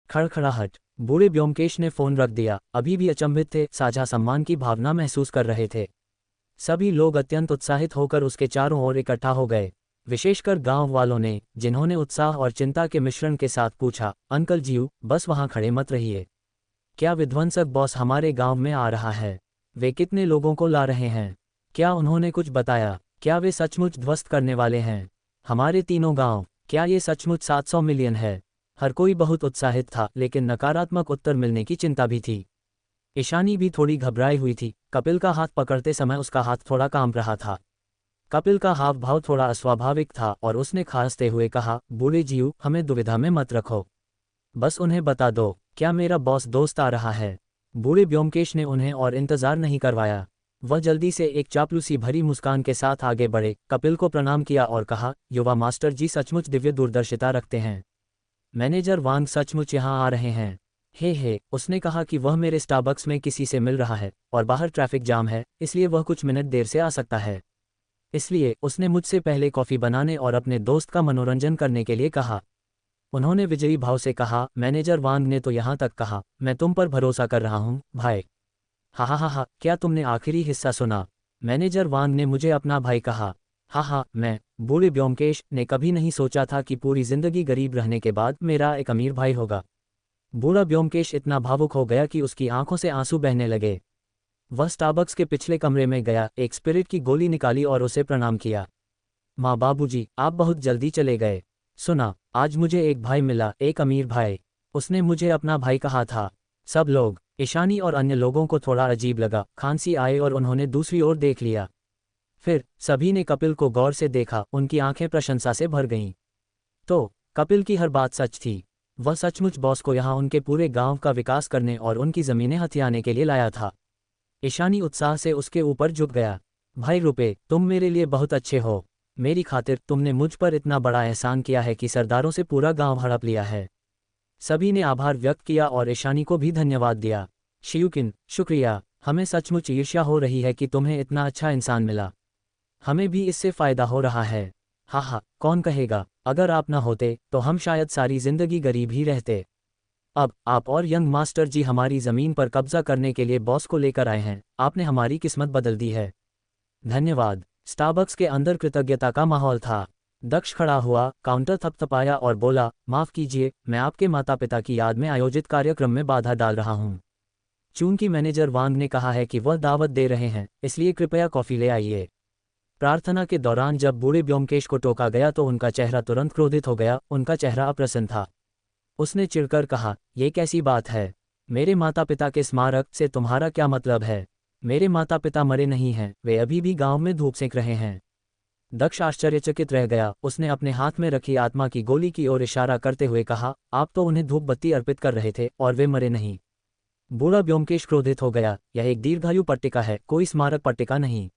खड़खड़ाहट। बूढ़े ब्योमकेश ने फोन रख दिया। अभी भी अचंभित थे, साझा सम्मान की भावना महसूस कर रहे थे। सभी लोग अत्यंत उत्साहित होकर उसके चारों ओर इकट्ठा हो गए, विशेषकर गांव वालों ने, जिन्होंने उत्साह और चिंता के मिश्रण के साथ पूछा, अंकल जी, बस वहां खड़े मत रहिए। क्या विध्वंसक बॉस हमारे गांव में आ रहा है? वे कितने लोगों को ला रहे हैं? क्या उन्होंने कुछ बताया? क्या वे सचमुच ध्वस्त करने वाले हैं हमारे तीनों गांव? क्या ये सचमुच 700 मिलियन है? हर कोई बहुत उत्साहित था, लेकिन नकारात्मक उत्तर मिलने की चिंता भी थी। ईशानी भी थोड़ी घबराई हुई थी। कपिल का हाथ पकड़ते समय उसका हाथ थोड़ा कांप रहा था। कपिल का हाव भाव थोड़ा अस्वाभाविक था और उसने खांसते हुए कहा, बूढ़े जीव, हमें दुविधा में मत रखो। बस उन्हें बता दो, क्या मेरा बॉस दोस्त आ रहा है? बूढ़े ब्योमकेश ने उन्हें और इंतजार नहीं करवाया। वह जल्दी से एक चापलूसी भरी मुस्कान के साथ आगे बढ़े, कपिल को प्रणाम किया और कहा, युवा मास्टर जी सचमुच दिव्य दूरदर्शिता रखते हैं। मैनेजर वांग सचमुच यहाँ आ रहे हैं। हे, उसने कहा कि वह मेरे स्टारबक्स में किसी से मिल रहा है और बाहर ट्रैफिक जाम है, इसलिए वह कुछ मिनट देर से आ सकता है। इसलिए उसने मुझसे पहले कॉफ़ी बनाने और अपने दोस्त का मनोरंजन करने के लिए कहा। उन्होंने विजयी भाव से कहा, मैनेजर वांग ने तो यहाँ तक कहा, मैं तुम पर भरोसा कर रहा हूँ भाई। हा, क्या तुमने आखिरी हिस्सा सुना? मैनेजर वांग ने मुझे अपना भाई कहा। हा, मैं, बूढ़े ब्योमकेश ने कभी नहीं सोचा था कि पूरी जिंदगी गरीब रहने के बाद मेरा एक अमीर भाई होगा। बूढ़ा ब्योमकेश इतना भावुक हो गया कि उसकी आंखों से आंसू बहने लगे। वह स्टारबक्स के पिछले कमरे में गया, एक स्पिरिट की गोली निकाली और उसे प्रणाम किया। माँ बाबूजी, आप बहुत जल्दी चले गए। सुना, आज मुझे एक भाई मिला, एक अमीर भाई। उसने मुझे अपना भाई कहा था। सब लोग, ईशानी और अन्य लोगों को थोड़ा अजीब लगा, खांसी आए और उन्होंने दूसरी ओर देख लिया। फिर सभी ने कपिल को गौर से देखा, उनकी आंखें प्रशंसा से भर गईं। तो कपिल की हर बात सच थी। वह सचमुच बॉस को यहाँ उनके पूरे गांव का विकास करने और उनकी ज़मीनें हथियाने के लिए लाया था। ईशानी उत्साह से उसके ऊपर झुक गया। भाई रुपए, तुम मेरे लिए बहुत अच्छे हो। मेरी खातिर तुमने मुझ पर इतना बड़ा एहसान किया है कि सरदारों से पूरा गांव हड़प लिया है। सभी ने आभार व्यक्त किया और ईशानी को भी धन्यवाद दिया। शियुकिन, शुक्रिया, हमें सचमुच ईर्ष्या हो रही है कि तुम्हें इतना अच्छा इंसान मिला। हमें भी इससे फ़ायदा हो रहा है। हा, कौन कहेगा, अगर आप न होते तो हम शायद सारी जिंदगी गरीब ही रहते। अब आप और यंग मास्टर जी हमारी ज़मीन पर कब्जा करने के लिए बॉस को लेकर आए हैं। आपने हमारी किस्मत बदल दी है। धन्यवाद। स्टारबक्स के अंदर कृतज्ञता का माहौल था। दक्ष खड़ा हुआ, काउंटर थपथपाया और बोला, माफ़ कीजिए, मैं आपके माता पिता की याद में आयोजित कार्यक्रम में बाधा डाल रहा हूँ। चूंकि मैनेजर वांग ने कहा है कि वह दावत दे रहे हैं, इसलिए कृपया कॉफ़ी ले आइए। प्रार्थना के दौरान जब बूढ़े ब्योमकेश को टोका गया तो उनका चेहरा तुरंत क्रोधित हो गया, उनका चेहरा अप्रसन्न था। उसने चिढ़कर कहा, ये कैसी बात है? मेरे माता पिता के स्मारक से तुम्हारा क्या मतलब है? मेरे माता पिता मरे नहीं हैं, वे अभी भी गांव में धूप सेंक रहे हैं। दक्ष आश्चर्यचकित रह गया। उसने अपने हाथ में रखी आत्मा की गोली की ओर इशारा करते हुए कहा, आप तो उन्हें धूप बत्ती अर्पित कर रहे थे और वे मरे नहीं। बूढ़ा ब्योमकेश क्रोधित हो गया, यह एक दीर्घायु पट्टिका है, कोई स्मारक पट्टिका नहीं।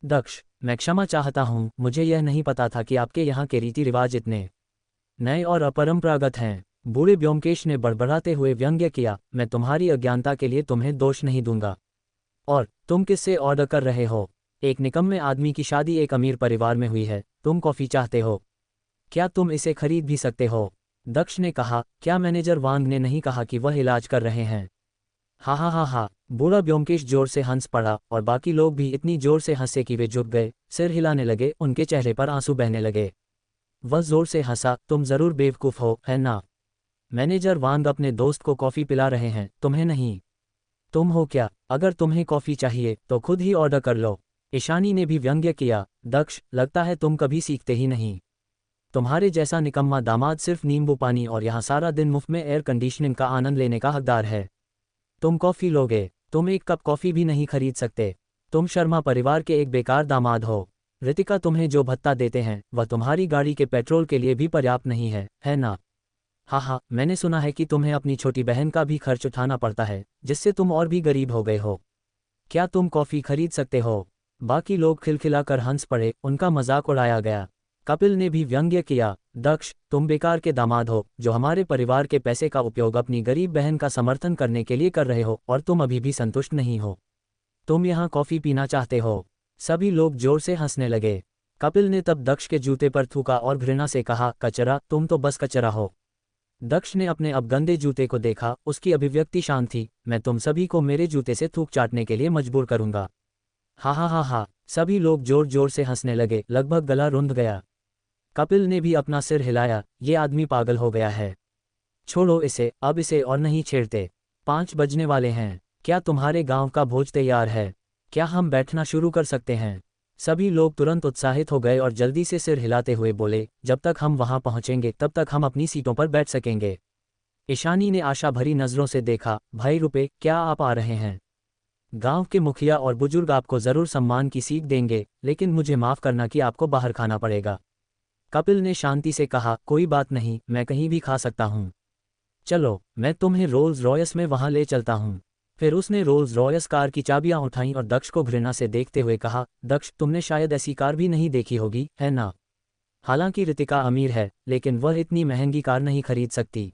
दक्ष, मैं क्षमा चाहता हूँ, मुझे यह नहीं पता था कि आपके यहाँ के रीति रिवाज इतने नए और अपरंपरागत हैं। बूढ़े ब्योमकेश ने बड़बड़ाते हुए व्यंग्य किया, मैं तुम्हारी अज्ञानता के लिए तुम्हें दोष नहीं दूंगा। और तुम किससे ऑर्डर कर रहे हो? एक निकम्मे आदमी की शादी एक अमीर परिवार में हुई है, तुम कॉफ़ी चाहते हो? क्या तुम इसे खरीद भी सकते हो? दक्ष ने कहा, क्या मैनेजर वांग ने नहीं कहा कि वह इलाज कर रहे हैं? हा, बूढ़ा ब्योमकेश जोर से हंस पड़ा और बाकी लोग भी इतनी जोर से हंसे कि वे झुक गए, सिर हिलाने लगे, उनके चेहरे पर आंसू बहने लगे। वह जोर से हंसा, तुम जरूर बेवकूफ़ हो, है ना? मैनेजर वांग अपने दोस्त को कॉफ़ी पिला रहे हैं, तुम्हें नहीं। तुम हो क्या? अगर तुम्हें कॉफ़ी चाहिए तो खुद ही ऑर्डर कर लो। ईशानी ने भी व्यंग्य किया, दक्ष, लगता है तुम कभी सीखते ही नहीं। तुम्हारे जैसा निकम्मा दामाद सिर्फ नींबू पानी और यहाँ सारा दिन मुफ्त में एयर कंडीशनिंग का आनंद लेने का हकदार है। तुम कॉफ़ी लोगे? तुम एक कप कॉफ़ी भी नहीं खरीद सकते। तुम शर्मा परिवार के एक बेकार दामाद हो। रितिका तुम्हें जो भत्ता देते हैं वह तुम्हारी गाड़ी के पेट्रोल के लिए भी पर्याप्त नहीं है ना? हा, मैंने सुना है कि तुम्हें अपनी छोटी बहन का भी खर्च उठाना पड़ता है, जिससे तुम और भी गरीब हो गए हो। क्या तुम कॉफ़ी खरीद सकते हो? बाकी लोग खिलखिलाकर हंस पड़े, उनका मजाक उड़ाया गया। कपिल ने भी व्यंग्य किया, दक्ष, तुम बेकार के दामाद हो जो हमारे परिवार के पैसे का उपयोग अपनी गरीब बहन का समर्थन करने के लिए कर रहे हो और तुम अभी भी संतुष्ट नहीं हो। तुम यहाँ कॉफ़ी पीना चाहते हो? सभी लोग जोर से हंसने लगे। कपिल ने तब दक्ष के जूते पर थूका और घृणा से कहा, कचरा, तुम तो बस कचरा हो। दक्ष ने अपने अब गंदे जूते को देखा, उसकी अभिव्यक्ति शांत थी। मैं तुम सभी को मेरे जूते से थूक चाटने के लिए मजबूर करूंगा। हा हा हा हा। सभी लोग जोर जोर से हंसने लगे, लगभग गला रुंध गया। कपिल ने भी अपना सिर हिलाया, ये आदमी पागल हो गया है। छोड़ो इसे, अब इसे और नहीं छेड़ते। 5 बजने वाले हैं। क्या तुम्हारे गांव का भोज तैयार है? क्या हम बैठना शुरू कर सकते हैं? सभी लोग तुरंत उत्साहित हो गए और जल्दी से सिर हिलाते हुए बोले, जब तक हम वहां पहुंचेंगे तब तक हम अपनी सीटों पर बैठ सकेंगे। ईशानी ने आशा भरी नजरों से देखा, भाई रुपए, क्या आप आ रहे हैं? गांव के मुखिया और बुजुर्ग आपको जरूर सम्मान की सीख देंगे, लेकिन मुझे माफ करना कि आपको बाहर खाना पड़ेगा। कपिल ने शांति से कहा, कोई बात नहीं, मैं कहीं भी खा सकता हूँ। चलो, मैं तुम्हें रोल्स रॉयस में वहां ले चलता हूँ। फिर उसने रोल्स रॉयस कार की चाबियां उठाईं और दक्ष को घृणा से देखते हुए कहा, दक्ष, तुमने शायद ऐसी कार भी नहीं देखी होगी, है ना? हालांकि रितिका अमीर है, लेकिन वह इतनी महंगी कार नहीं खरीद सकती।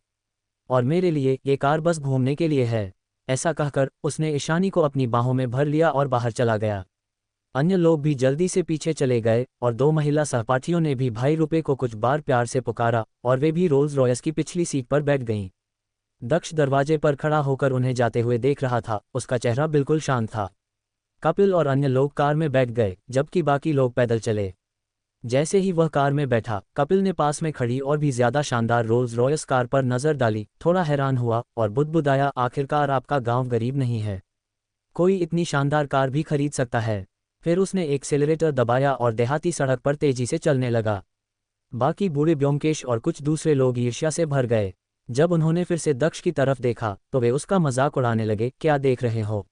और मेरे लिए ये कार बस घूमने के लिए है। ऐसा कहकर उसने ईशानी को अपनी बाहों में भर लिया और बाहर चला गया। अन्य लोग भी जल्दी से पीछे चले गए और 2 महिला सहपाठियों ने भी भाई रुपए को कुछ बार प्यार से पुकारा और वे भी रोल्स रॉयस की पिछली सीट पर बैठ गईं। दक्ष दरवाजे पर खड़ा होकर उन्हें जाते हुए देख रहा था, उसका चेहरा बिल्कुल शांत था। कपिल और अन्य लोग कार में बैठ गए, जबकि बाकी लोग पैदल चले। जैसे ही वह कार में बैठा, कपिल ने पास में खड़ी और भी ज्यादा शानदार रोल्स रॉयस कार पर नजर डाली, थोड़ा हैरान हुआ और बुदबुदाया, आखिरकार आपका गांव गरीब नहीं है। कोई इतनी शानदार कार भी खरीद सकता है। फिर उसने एक्सेलरेटर दबाया और देहाती सड़क पर तेजी से चलने लगा। बाकी बूढ़े ब्योमकेश और कुछ दूसरे लोग ईर्ष्या से भर गए। जब उन्होंने फिर से दक्ष की तरफ देखा तो वे उसका मजाक उड़ाने लगे, क्या देख रहे हो?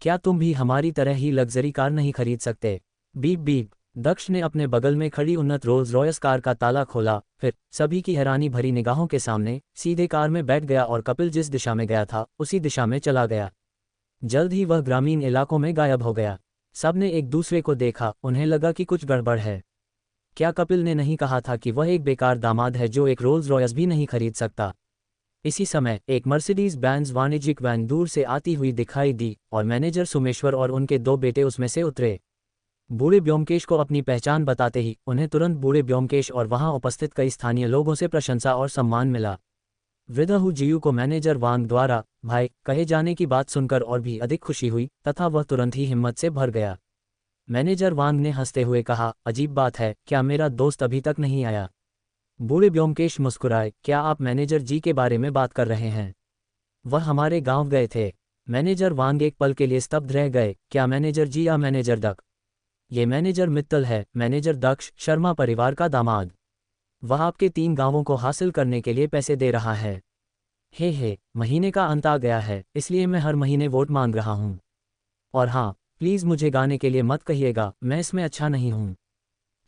क्या तुम भी हमारी तरह ही लग्जरी कार नहीं खरीद सकते? Beep beep. दक्ष ने अपने बगल में खड़ी उन्नत रोल्स रॉयस कार का ताला खोला, फिर सभी की हैरानी भरी निगाहों के सामने सीधे कार में बैठ गया और कपिल जिस दिशा में गया था उसी दिशा में चला गया। जल्द ही वह ग्रामीण इलाकों में गायब हो गया। सबने एक दूसरे को देखा, उन्हें लगा कि कुछ गड़बड़ है। क्या कपिल ने नहीं कहा था कि वह एक बेकार दामाद है जो एक रोल्स रॉयस भी नहीं खरीद सकता? इसी समय एक मर्सिडीज बेंज वाणिज्यिक वैन दूर से आती हुई दिखाई दी और मैनेजर सुमेश्वर और उनके 2 बेटे उसमें से उतरे। बूढ़े ब्योमकेश को अपनी पहचान बताते ही उन्हें तुरंत बूढ़े ब्योमकेश और वहां उपस्थित कई स्थानीय लोगों से प्रशंसा और सम्मान मिला। वृद्ध जीयू को मैनेजर वांग द्वारा भाई कहे जाने की बात सुनकर और भी अधिक खुशी हुई तथा वह तुरंत ही हिम्मत से भर गया। मैनेजर वांग ने हंसते हुए कहा, अजीब बात है, क्या मेरा दोस्त अभी तक नहीं आया? बूढ़े ब्योमकेश मुस्कुराए, क्या आप मैनेजर जी के बारे में बात कर रहे हैं? वह हमारे गांव गए थे। मैनेजर वांग एक पल के लिए स्तब्ध रह गए, क्या मैनेजर जी या मैनेजर दक? ये मैनेजर मित्तल है, मैनेजर दक्ष, शर्मा परिवार का दामाद। वह आपके 3 गांवों को हासिल करने के लिए पैसे दे रहा है। हे, महीने का अंत आ गया है, इसलिए मैं हर महीने वोट मांग रहा हूँ। और हाँ, प्लीज़ मुझे गाने के लिए मत कहिएगा, मैं इसमें अच्छा नहीं हूँ।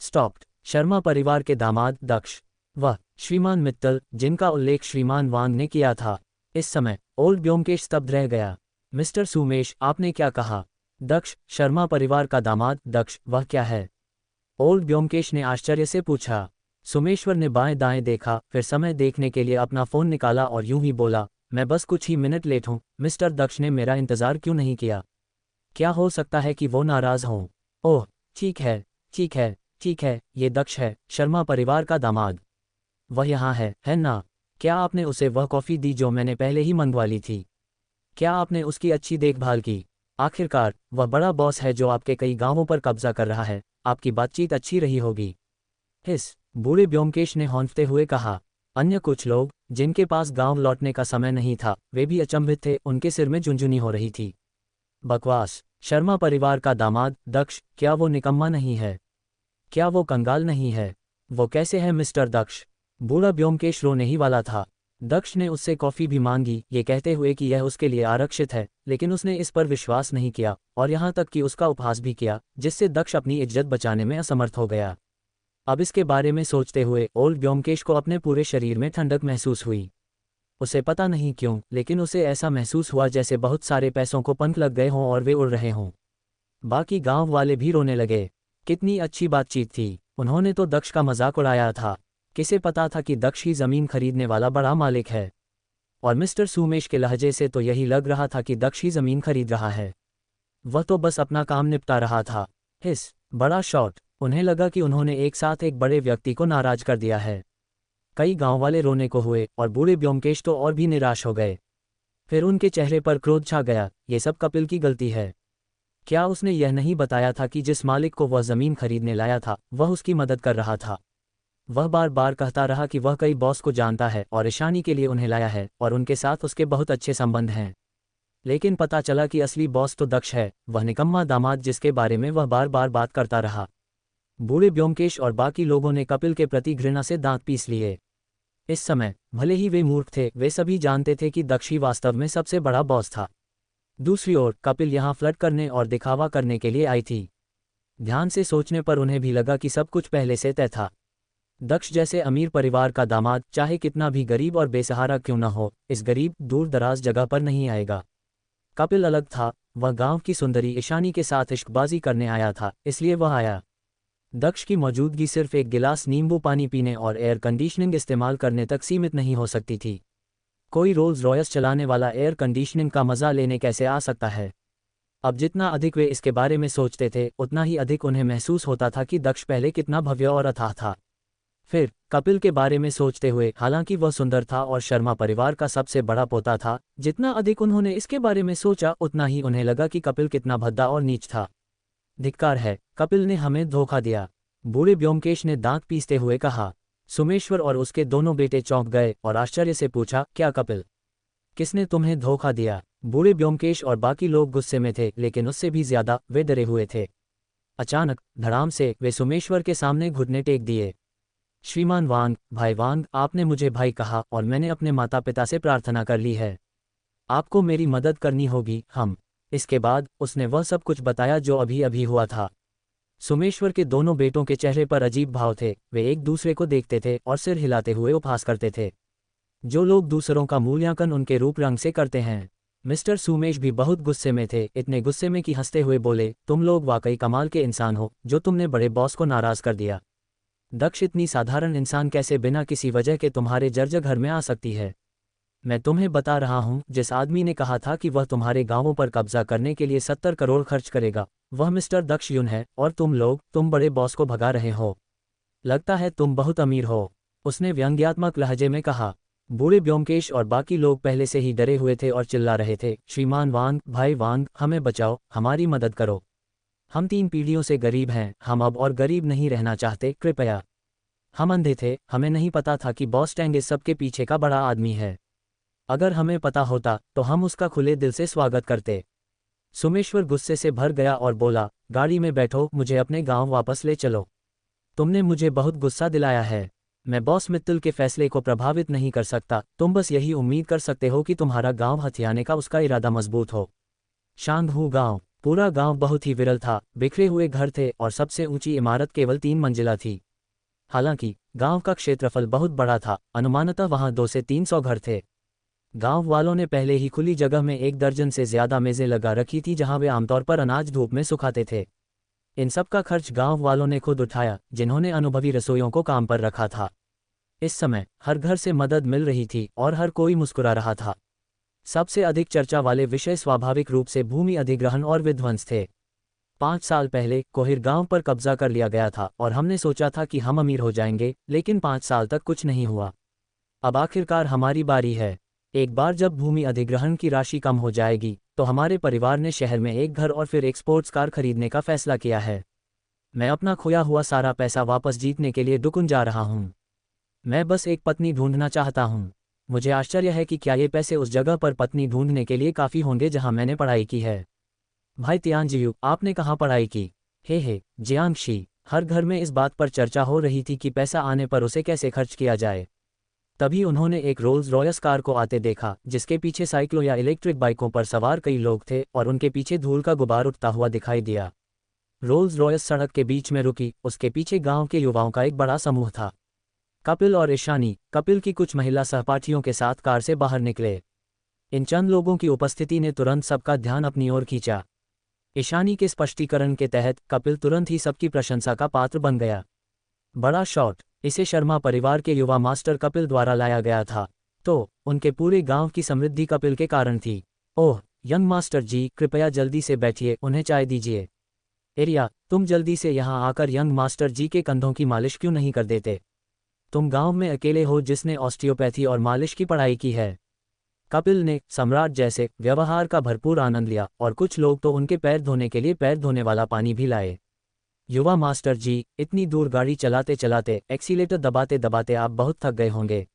स्टॉप्ड। शर्मा परिवार के दामाद दक्ष। वह श्रीमान मित्तल जिनका उल्लेख श्रीमान वांग ने किया था। इस समय ओल्ड ब्योमकेश स्तब्ध रह गया। मिस्टर सुमेश, आपने क्या कहा? दक्ष, शर्मा परिवार का दामाद दक्ष, वह क्या है? ओल्ड ब्योमकेश ने आश्चर्य से पूछा। सुमेश्वर ने बाएं दाएं देखा, फिर समय देखने के लिए अपना फ़ोन निकाला और यूं ही बोला, मैं बस कुछ ही मिनट लेट हूं। मिस्टर दक्ष ने मेरा इंतज़ार क्यों नहीं किया? क्या हो सकता है कि वो नाराज़ हों? ओह, ठीक है ठीक है ठीक है, ये दक्ष है, शर्मा परिवार का दामाद। वह यहाँ है ना? क्या आपने उसे वह कॉफ़ी दी जो मैंने पहले ही मंगवा ली थी? क्या आपने उसकी अच्छी देखभाल की? आखिरकार वह बड़ा बॉस है जो आपके कई गांवों पर कब्जा कर रहा है, आपकी बातचीत अच्छी रही होगी। हिस। बूढ़े ब्योमकेश ने हौंफते हुए कहा। अन्य कुछ लोग जिनके पास गांव लौटने का समय नहीं था वे भी अचंभित थे, उनके सिर में झुनझुनी हो रही थी। बकवास। शर्मा परिवार का दामाद दक्ष, क्या वो निकम्मा नहीं है? क्या वो कंगाल नहीं है? वो कैसे है मिस्टर दक्ष? बूढ़ा ब्योमकेश रोने ही वाला था। दक्ष ने उससे कॉफ़ी भी मांगी, ये कहते हुए कि यह उसके लिए आरक्षित है, लेकिन उसने इस पर विश्वास नहीं किया और यहाँ तक कि उसका उपहास भी किया, जिससे दक्ष अपनी इज्जत बचाने में असमर्थ हो गया। अब इसके बारे में सोचते हुए ओल्ड ब्योमकेश को अपने पूरे शरीर में ठंडक महसूस हुई। उसे पता नहीं क्यों, लेकिन उसे ऐसा महसूस हुआ जैसे बहुत सारे पैसों को पंख लग गए हों और वे उड़ रहे हों। बाकी गांव वाले भी रोने लगे। कितनी अच्छी बातचीत थी, उन्होंने तो दक्ष का मजाक उड़ाया था। किसे पता था कि दक्ष ही ज़मीन खरीदने वाला बड़ा मालिक है? और मिस्टर सुमेश के लहजे से तो यही लग रहा था कि दक्ष ही ज़मीन खरीद रहा है। वह तो बस अपना काम निपटा रहा था। हिस। बड़ा शॉट। उन्हें लगा कि उन्होंने एक साथ एक बड़े व्यक्ति को नाराज कर दिया है। कई गांव वाले रोने को हुए और बूढ़े ब्योमकेश तो और भी निराश हो गए। फिर उनके चेहरे पर क्रोध छा गया। ये सब कपिल की गलती है। क्या उसने यह नहीं बताया था कि जिस मालिक को वह जमीन खरीदने लाया था वह उसकी मदद कर रहा था? वह बार बार कहता रहा कि वह कई बॉस को जानता है और ईशानी के लिए उन्हें लाया है और उनके साथ उसके बहुत अच्छे संबंध हैं। लेकिन पता चला कि असली बॉस तो दक्ष है, वह निकम्मा दामाद जिसके बारे में वह बार बार बात करता रहा। बूढ़े ब्योमकेश और बाकी लोगों ने कपिल के प्रति घृणा से दांत पीस लिए। इस समय भले ही वे मूर्ख थे, वे सभी जानते थे कि दक्ष ही वास्तव में सबसे बड़ा बॉस था। दूसरी ओर कपिल यहाँ फ्लर्ट करने और दिखावा करने के लिए आई थी। ध्यान से सोचने पर उन्हें भी लगा कि सब कुछ पहले से तय था। दक्ष जैसे अमीर परिवार का दामाद चाहे कितना भी गरीब और बेसहारा क्यों न हो, इस गरीब दूर दराज जगह पर नहीं आएगा। कपिल अलग था, वह गांव की सुंदरी ईशानी के साथ इश्कबाजी करने आया था, इसलिए वह आया। दक्ष की मौजूदगी सिर्फ एक गिलास नींबू पानी पीने और एयर कंडीशनिंग इस्तेमाल करने तक सीमित नहीं हो सकती थी। कोई रोल्स रॉयस चलाने वाला एयर कंडीशनिंग का मजा लेने कैसे आ सकता है? अब जितना अधिक वे इसके बारे में सोचते थे उतना ही अधिक उन्हें महसूस होता था कि दक्ष पहले कितना भव्य और अथाह था। फिर कपिल के बारे में सोचते हुए, हालांकि वह सुंदर था और शर्मा परिवार का सबसे बड़ा पोता था, जितना अधिक उन्होंने इसके बारे में सोचा उतना ही उन्हें लगा कि कपिल कितना भद्दा और नीच था। धिक्कार है, कपिल ने हमें धोखा दिया, बूढ़े ब्योमकेश ने दांत पीसते हुए कहा। सुमेश्वर और उसके दोनों बेटे चौंक गए और आश्चर्य से पूछा, क्या कपिल? किसने तुम्हें धोखा दिया? बूढ़े ब्योमकेश और बाकी लोग गुस्से में थे, लेकिन उससे भी ज्यादा वे डरे हुए थे। अचानक धड़ाम से वे सुमेश्वर के सामने घुटने टेक दिए। श्रीमान वांग, भाई वांग, आपने मुझे भाई कहा और मैंने अपने माता पिता से प्रार्थना कर ली है। आपको मेरी मदद करनी होगी। हम इसके बाद उसने वह सब कुछ बताया जो अभी अभी हुआ था। सुमेश्वर के दोनों बेटों के चेहरे पर अजीब भाव थे, वे एक दूसरे को देखते थे और सिर हिलाते हुए उपहास करते थे। जो लोग दूसरों का मूल्यांकन उनके रूप रंग से करते हैं। मिस्टर सुमेश भी बहुत गुस्से में थे, इतने गुस्से में कि हंसते हुए बोले, तुम लोग वाकई कमाल के इंसान हो जो तुमने बड़े बॉस को नाराज कर दिया। दक्ष इतनी साधारण इंसान कैसे बिना किसी वजह के तुम्हारे जर्जर घर में आ सकती है? मैं तुम्हें बता रहा हूं, जिस आदमी ने कहा था कि वह तुम्हारे गांवों पर कब्जा करने के लिए 70 करोड़ खर्च करेगा, वह मिस्टर दक्ष युन है और तुम बड़े बॉस को भगा रहे हो। लगता है तुम बहुत अमीर हो, उसने व्यंग्यात्मक लहजे में कहा। बूढ़े ब्योमकेश और बाकी लोग पहले से ही डरे हुए थे और चिल्ला रहे थे, श्रीमान वांग, भाई वांग, हमें बचाओ, हमारी मदद करो। हम 3 पीढ़ियों से गरीब हैं, हम अब और गरीब नहीं रहना चाहते, कृपया। हम अंधे थे, हमें नहीं पता था कि बॉस टेंग इस सबके पीछे का बड़ा आदमी है। अगर हमें पता होता तो हम उसका खुले दिल से स्वागत करते। सुमेश्वर गुस्से से भर गया और बोला, गाड़ी में बैठो, मुझे अपने गांव वापस ले चलो। तुमने मुझे बहुत गुस्सा दिलाया है। मैं बॉस मित्तल के फैसले को प्रभावित नहीं कर सकता, तुम बस यही उम्मीद कर सकते हो कि तुम्हारा गांव हथियाने का उसका इरादा मजबूत हो। शांगहू गांव। पूरा गांव बहुत ही विरल था, बिखरे हुए घर थे और सबसे ऊंची इमारत केवल 3 मंजिला थी। हालांकि गांव का क्षेत्रफल बहुत बड़ा था, अनुमानतः वहां 200 से 300 घर थे। गांव वालों ने पहले ही खुली जगह में 1 दर्जन से ज्यादा मेजें लगा रखी थी जहां वे आमतौर पर अनाज धूप में सुखाते थे। इन सब का खर्च गांव वालों ने खुद उठाया, जिन्होंने अनुभवी रसोइयों को काम पर रखा था। इस समय हर घर से मदद मिल रही थी और हर कोई मुस्कुरा रहा था। सबसे अधिक चर्चा वाले विषय स्वाभाविक रूप से भूमि अधिग्रहण और विध्वंस थे। 5 साल पहले कोहिर गांव पर कब्जा कर लिया गया था और हमने सोचा था कि हम अमीर हो जाएंगे, लेकिन 5 साल तक कुछ नहीं हुआ। अब आखिरकार हमारी बारी है। एक बार जब भूमि अधिग्रहण की राशि कम हो जाएगी तो हमारे परिवार ने शहर में एक घर और फिर एक स्पोर्ट्स कार खरीदने का फैसला किया है। मैं अपना खोया हुआ सारा पैसा वापस जीतने के लिए डुकुन जा रहा हूँ। मैं बस एक पत्नी ढूंढना चाहता हूँ। मुझे आश्चर्य है कि क्या ये पैसे उस जगह पर पत्नी ढूंढने के लिए काफ़ी होंगे जहाँ मैंने पढ़ाई की है। भाई तियानजियू, आपने कहाँ पढ़ाई की? हे जियांगशी। हर घर में इस बात पर चर्चा हो रही थी कि पैसा आने पर उसे कैसे खर्च किया जाए। तभी उन्होंने एक रोल्स रॉयस कार को आते देखा, जिसके पीछे साइकिलों या इलेक्ट्रिक बाइकों पर सवार कई लोग थे और उनके पीछे धूल का गुबार उठता हुआ दिखाई दिया। रोल्स रॉयस सड़क के बीच में रुकी, उसके पीछे गांव के युवाओं का एक बड़ा समूह था। कपिल और ईशानी, कपिल की कुछ महिला सहपाठियों के साथ कार से बाहर निकले। इन चंद लोगों की उपस्थिति ने तुरंत सबका ध्यान अपनी ओर खींचा। ईशानी के स्पष्टीकरण के तहत कपिल तुरंत ही सबकी प्रशंसा का पात्र बन गया। बड़ा शॉट, इसे शर्मा परिवार के युवा मास्टर कपिल द्वारा लाया गया था, तो उनके पूरे गांव की समृद्धि कपिल के कारण थी। ओह यंग मास्टर जी, कृपया जल्दी से बैठिए, उन्हें चाय दीजिए। एरिया, तुम जल्दी से यहाँ आकर यंग मास्टर जी के कंधों की मालिश क्यों नहीं कर देते? तुम गांव में अकेले हो जिसने ऑस्टियोपैथी और मालिश की पढ़ाई की है। कपिल ने सम्राट जैसे व्यवहार का भरपूर आनंद लिया और कुछ लोग तो उनके पैर धोने के लिए पैर धोने वाला पानी भी लाए। युवा मास्टर जी, इतनी दूर गाड़ी चलाते चलाते एक्सीलेटर दबाते दबाते आप बहुत थक गए होंगे।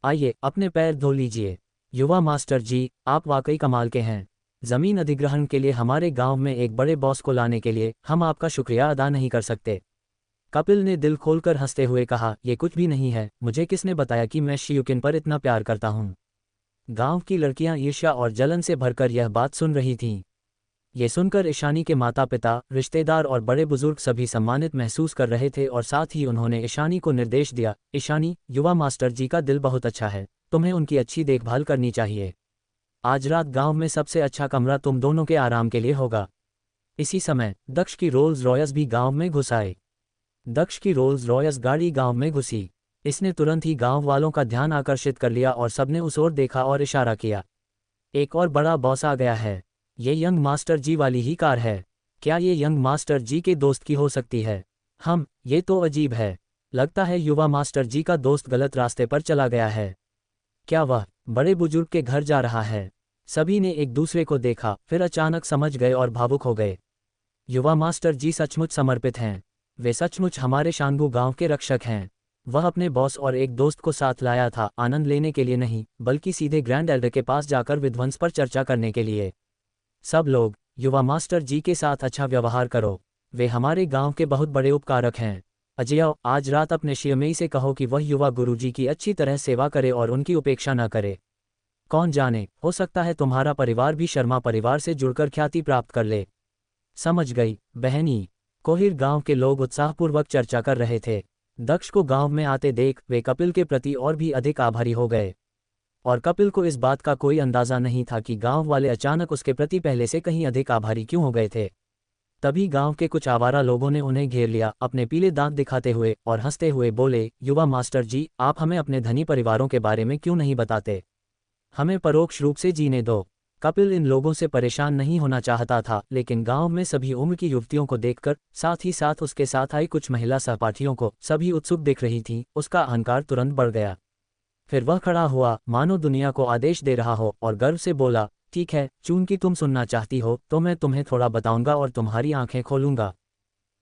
आइए अपने पैर धो लीजिए। युवा मास्टर जी, आप वाकई कमाल के हैं। जमीन अधिग्रहण के लिए हमारे गांव में एक बड़े बॉस को लाने के लिए हम आपका शुक्रिया अदा नहीं कर सकते। कपिल ने दिल खोलकर हंसते हुए कहा, ये कुछ भी नहीं है, मुझे किसने बताया कि मैं शियुकिन पर इतना प्यार करता हूँ। गांव की लड़कियां ईर्ष्या और जलन से भरकर यह बात सुन रही थीं। ये सुनकर ईशानी के माता पिता, रिश्तेदार और बड़े बुजुर्ग सभी सम्मानित महसूस कर रहे थे और साथ ही उन्होंने ईशानी को निर्देश दिया, ईशानी, युवा मास्टर जी का दिल बहुत अच्छा है, तुम्हें उनकी अच्छी देखभाल करनी चाहिए। आज रात गांव में सबसे अच्छा कमरा तुम दोनों के आराम के लिए होगा। इसी समय दक्ष की रोल्स रॉयस भी गांव में घुस आए। दक्ष की रोल्स रॉयस गाड़ी गांव में घुसी। इसने तुरंत ही गांव वालों का ध्यान आकर्षित कर लिया और सबने उस ओर देखा और इशारा किया। एक और बड़ा बॉस आ गया है। ये यंग मास्टर जी वाली ही कार है। क्या ये यंग मास्टर जी के दोस्त की हो सकती है? ये तो अजीब है। लगता है युवा मास्टर जी का दोस्त गलत रास्ते पर चला गया है। क्या वह बड़े बुजुर्ग के घर जा रहा है? सभी ने एक दूसरे को देखा, फिर अचानक समझ गए और भावुक हो गए। युवा मास्टर जी सचमुच समर्पित हैं। वे सचमुच हमारे शांगू गांव के रक्षक हैं। वह अपने बॉस और एक दोस्त को साथ लाया था, आनंद लेने के लिए नहीं, बल्कि सीधे ग्रैंड एल्डर के पास जाकर विध्वंस पर चर्चा करने के लिए। सब लोग युवा मास्टर जी के साथ अच्छा व्यवहार करो। वे हमारे गांव के बहुत बड़े उपकारक हैं। अजय, आज रात अपने शियमेई से कहो कि वह युवा गुरुजी की अच्छी तरह सेवा करे और उनकी उपेक्षा न करे। कौन जाने, हो सकता है तुम्हारा परिवार भी शर्मा परिवार से जुड़कर ख्याति प्राप्त कर ले। समझ गई बहनी। कोहिर गांव के लोग उत्साहपूर्वक चर्चा कर रहे थे। दक्ष को गांव में आते देख वे कपिल के प्रति और भी अधिक आभारी हो गए। और कपिल को इस बात का कोई अंदाजा नहीं था कि गांव वाले अचानक उसके प्रति पहले से कहीं अधिक आभारी क्यों हो गए थे। तभी गांव के कुछ आवारा लोगों ने उन्हें घेर लिया, अपने पीले दांत दिखाते हुए और हंसते हुए बोले, युवा मास्टर जी, आप हमें अपने धनी परिवारों के बारे में क्यों नहीं बताते? हमें परोक्ष रूप से जीने दो। कपिल इन लोगों से परेशान नहीं होना चाहता था, लेकिन गांव में सभी उम्र की युवतियों को देखकर, साथ ही साथ उसके साथ आई कुछ महिला सहपाठियों को सभी उत्सुक दिख रही थीं, उसका अहंकार तुरंत बढ़ गया। फिर वह खड़ा हुआ, मानो दुनिया को आदेश दे रहा हो, और गर्व से बोला, ठीक है चूंकि तुम सुनना चाहती हो तो मैं तुम्हें थोड़ा बताऊंगा और तुम्हारी आंखें खोलूंगा।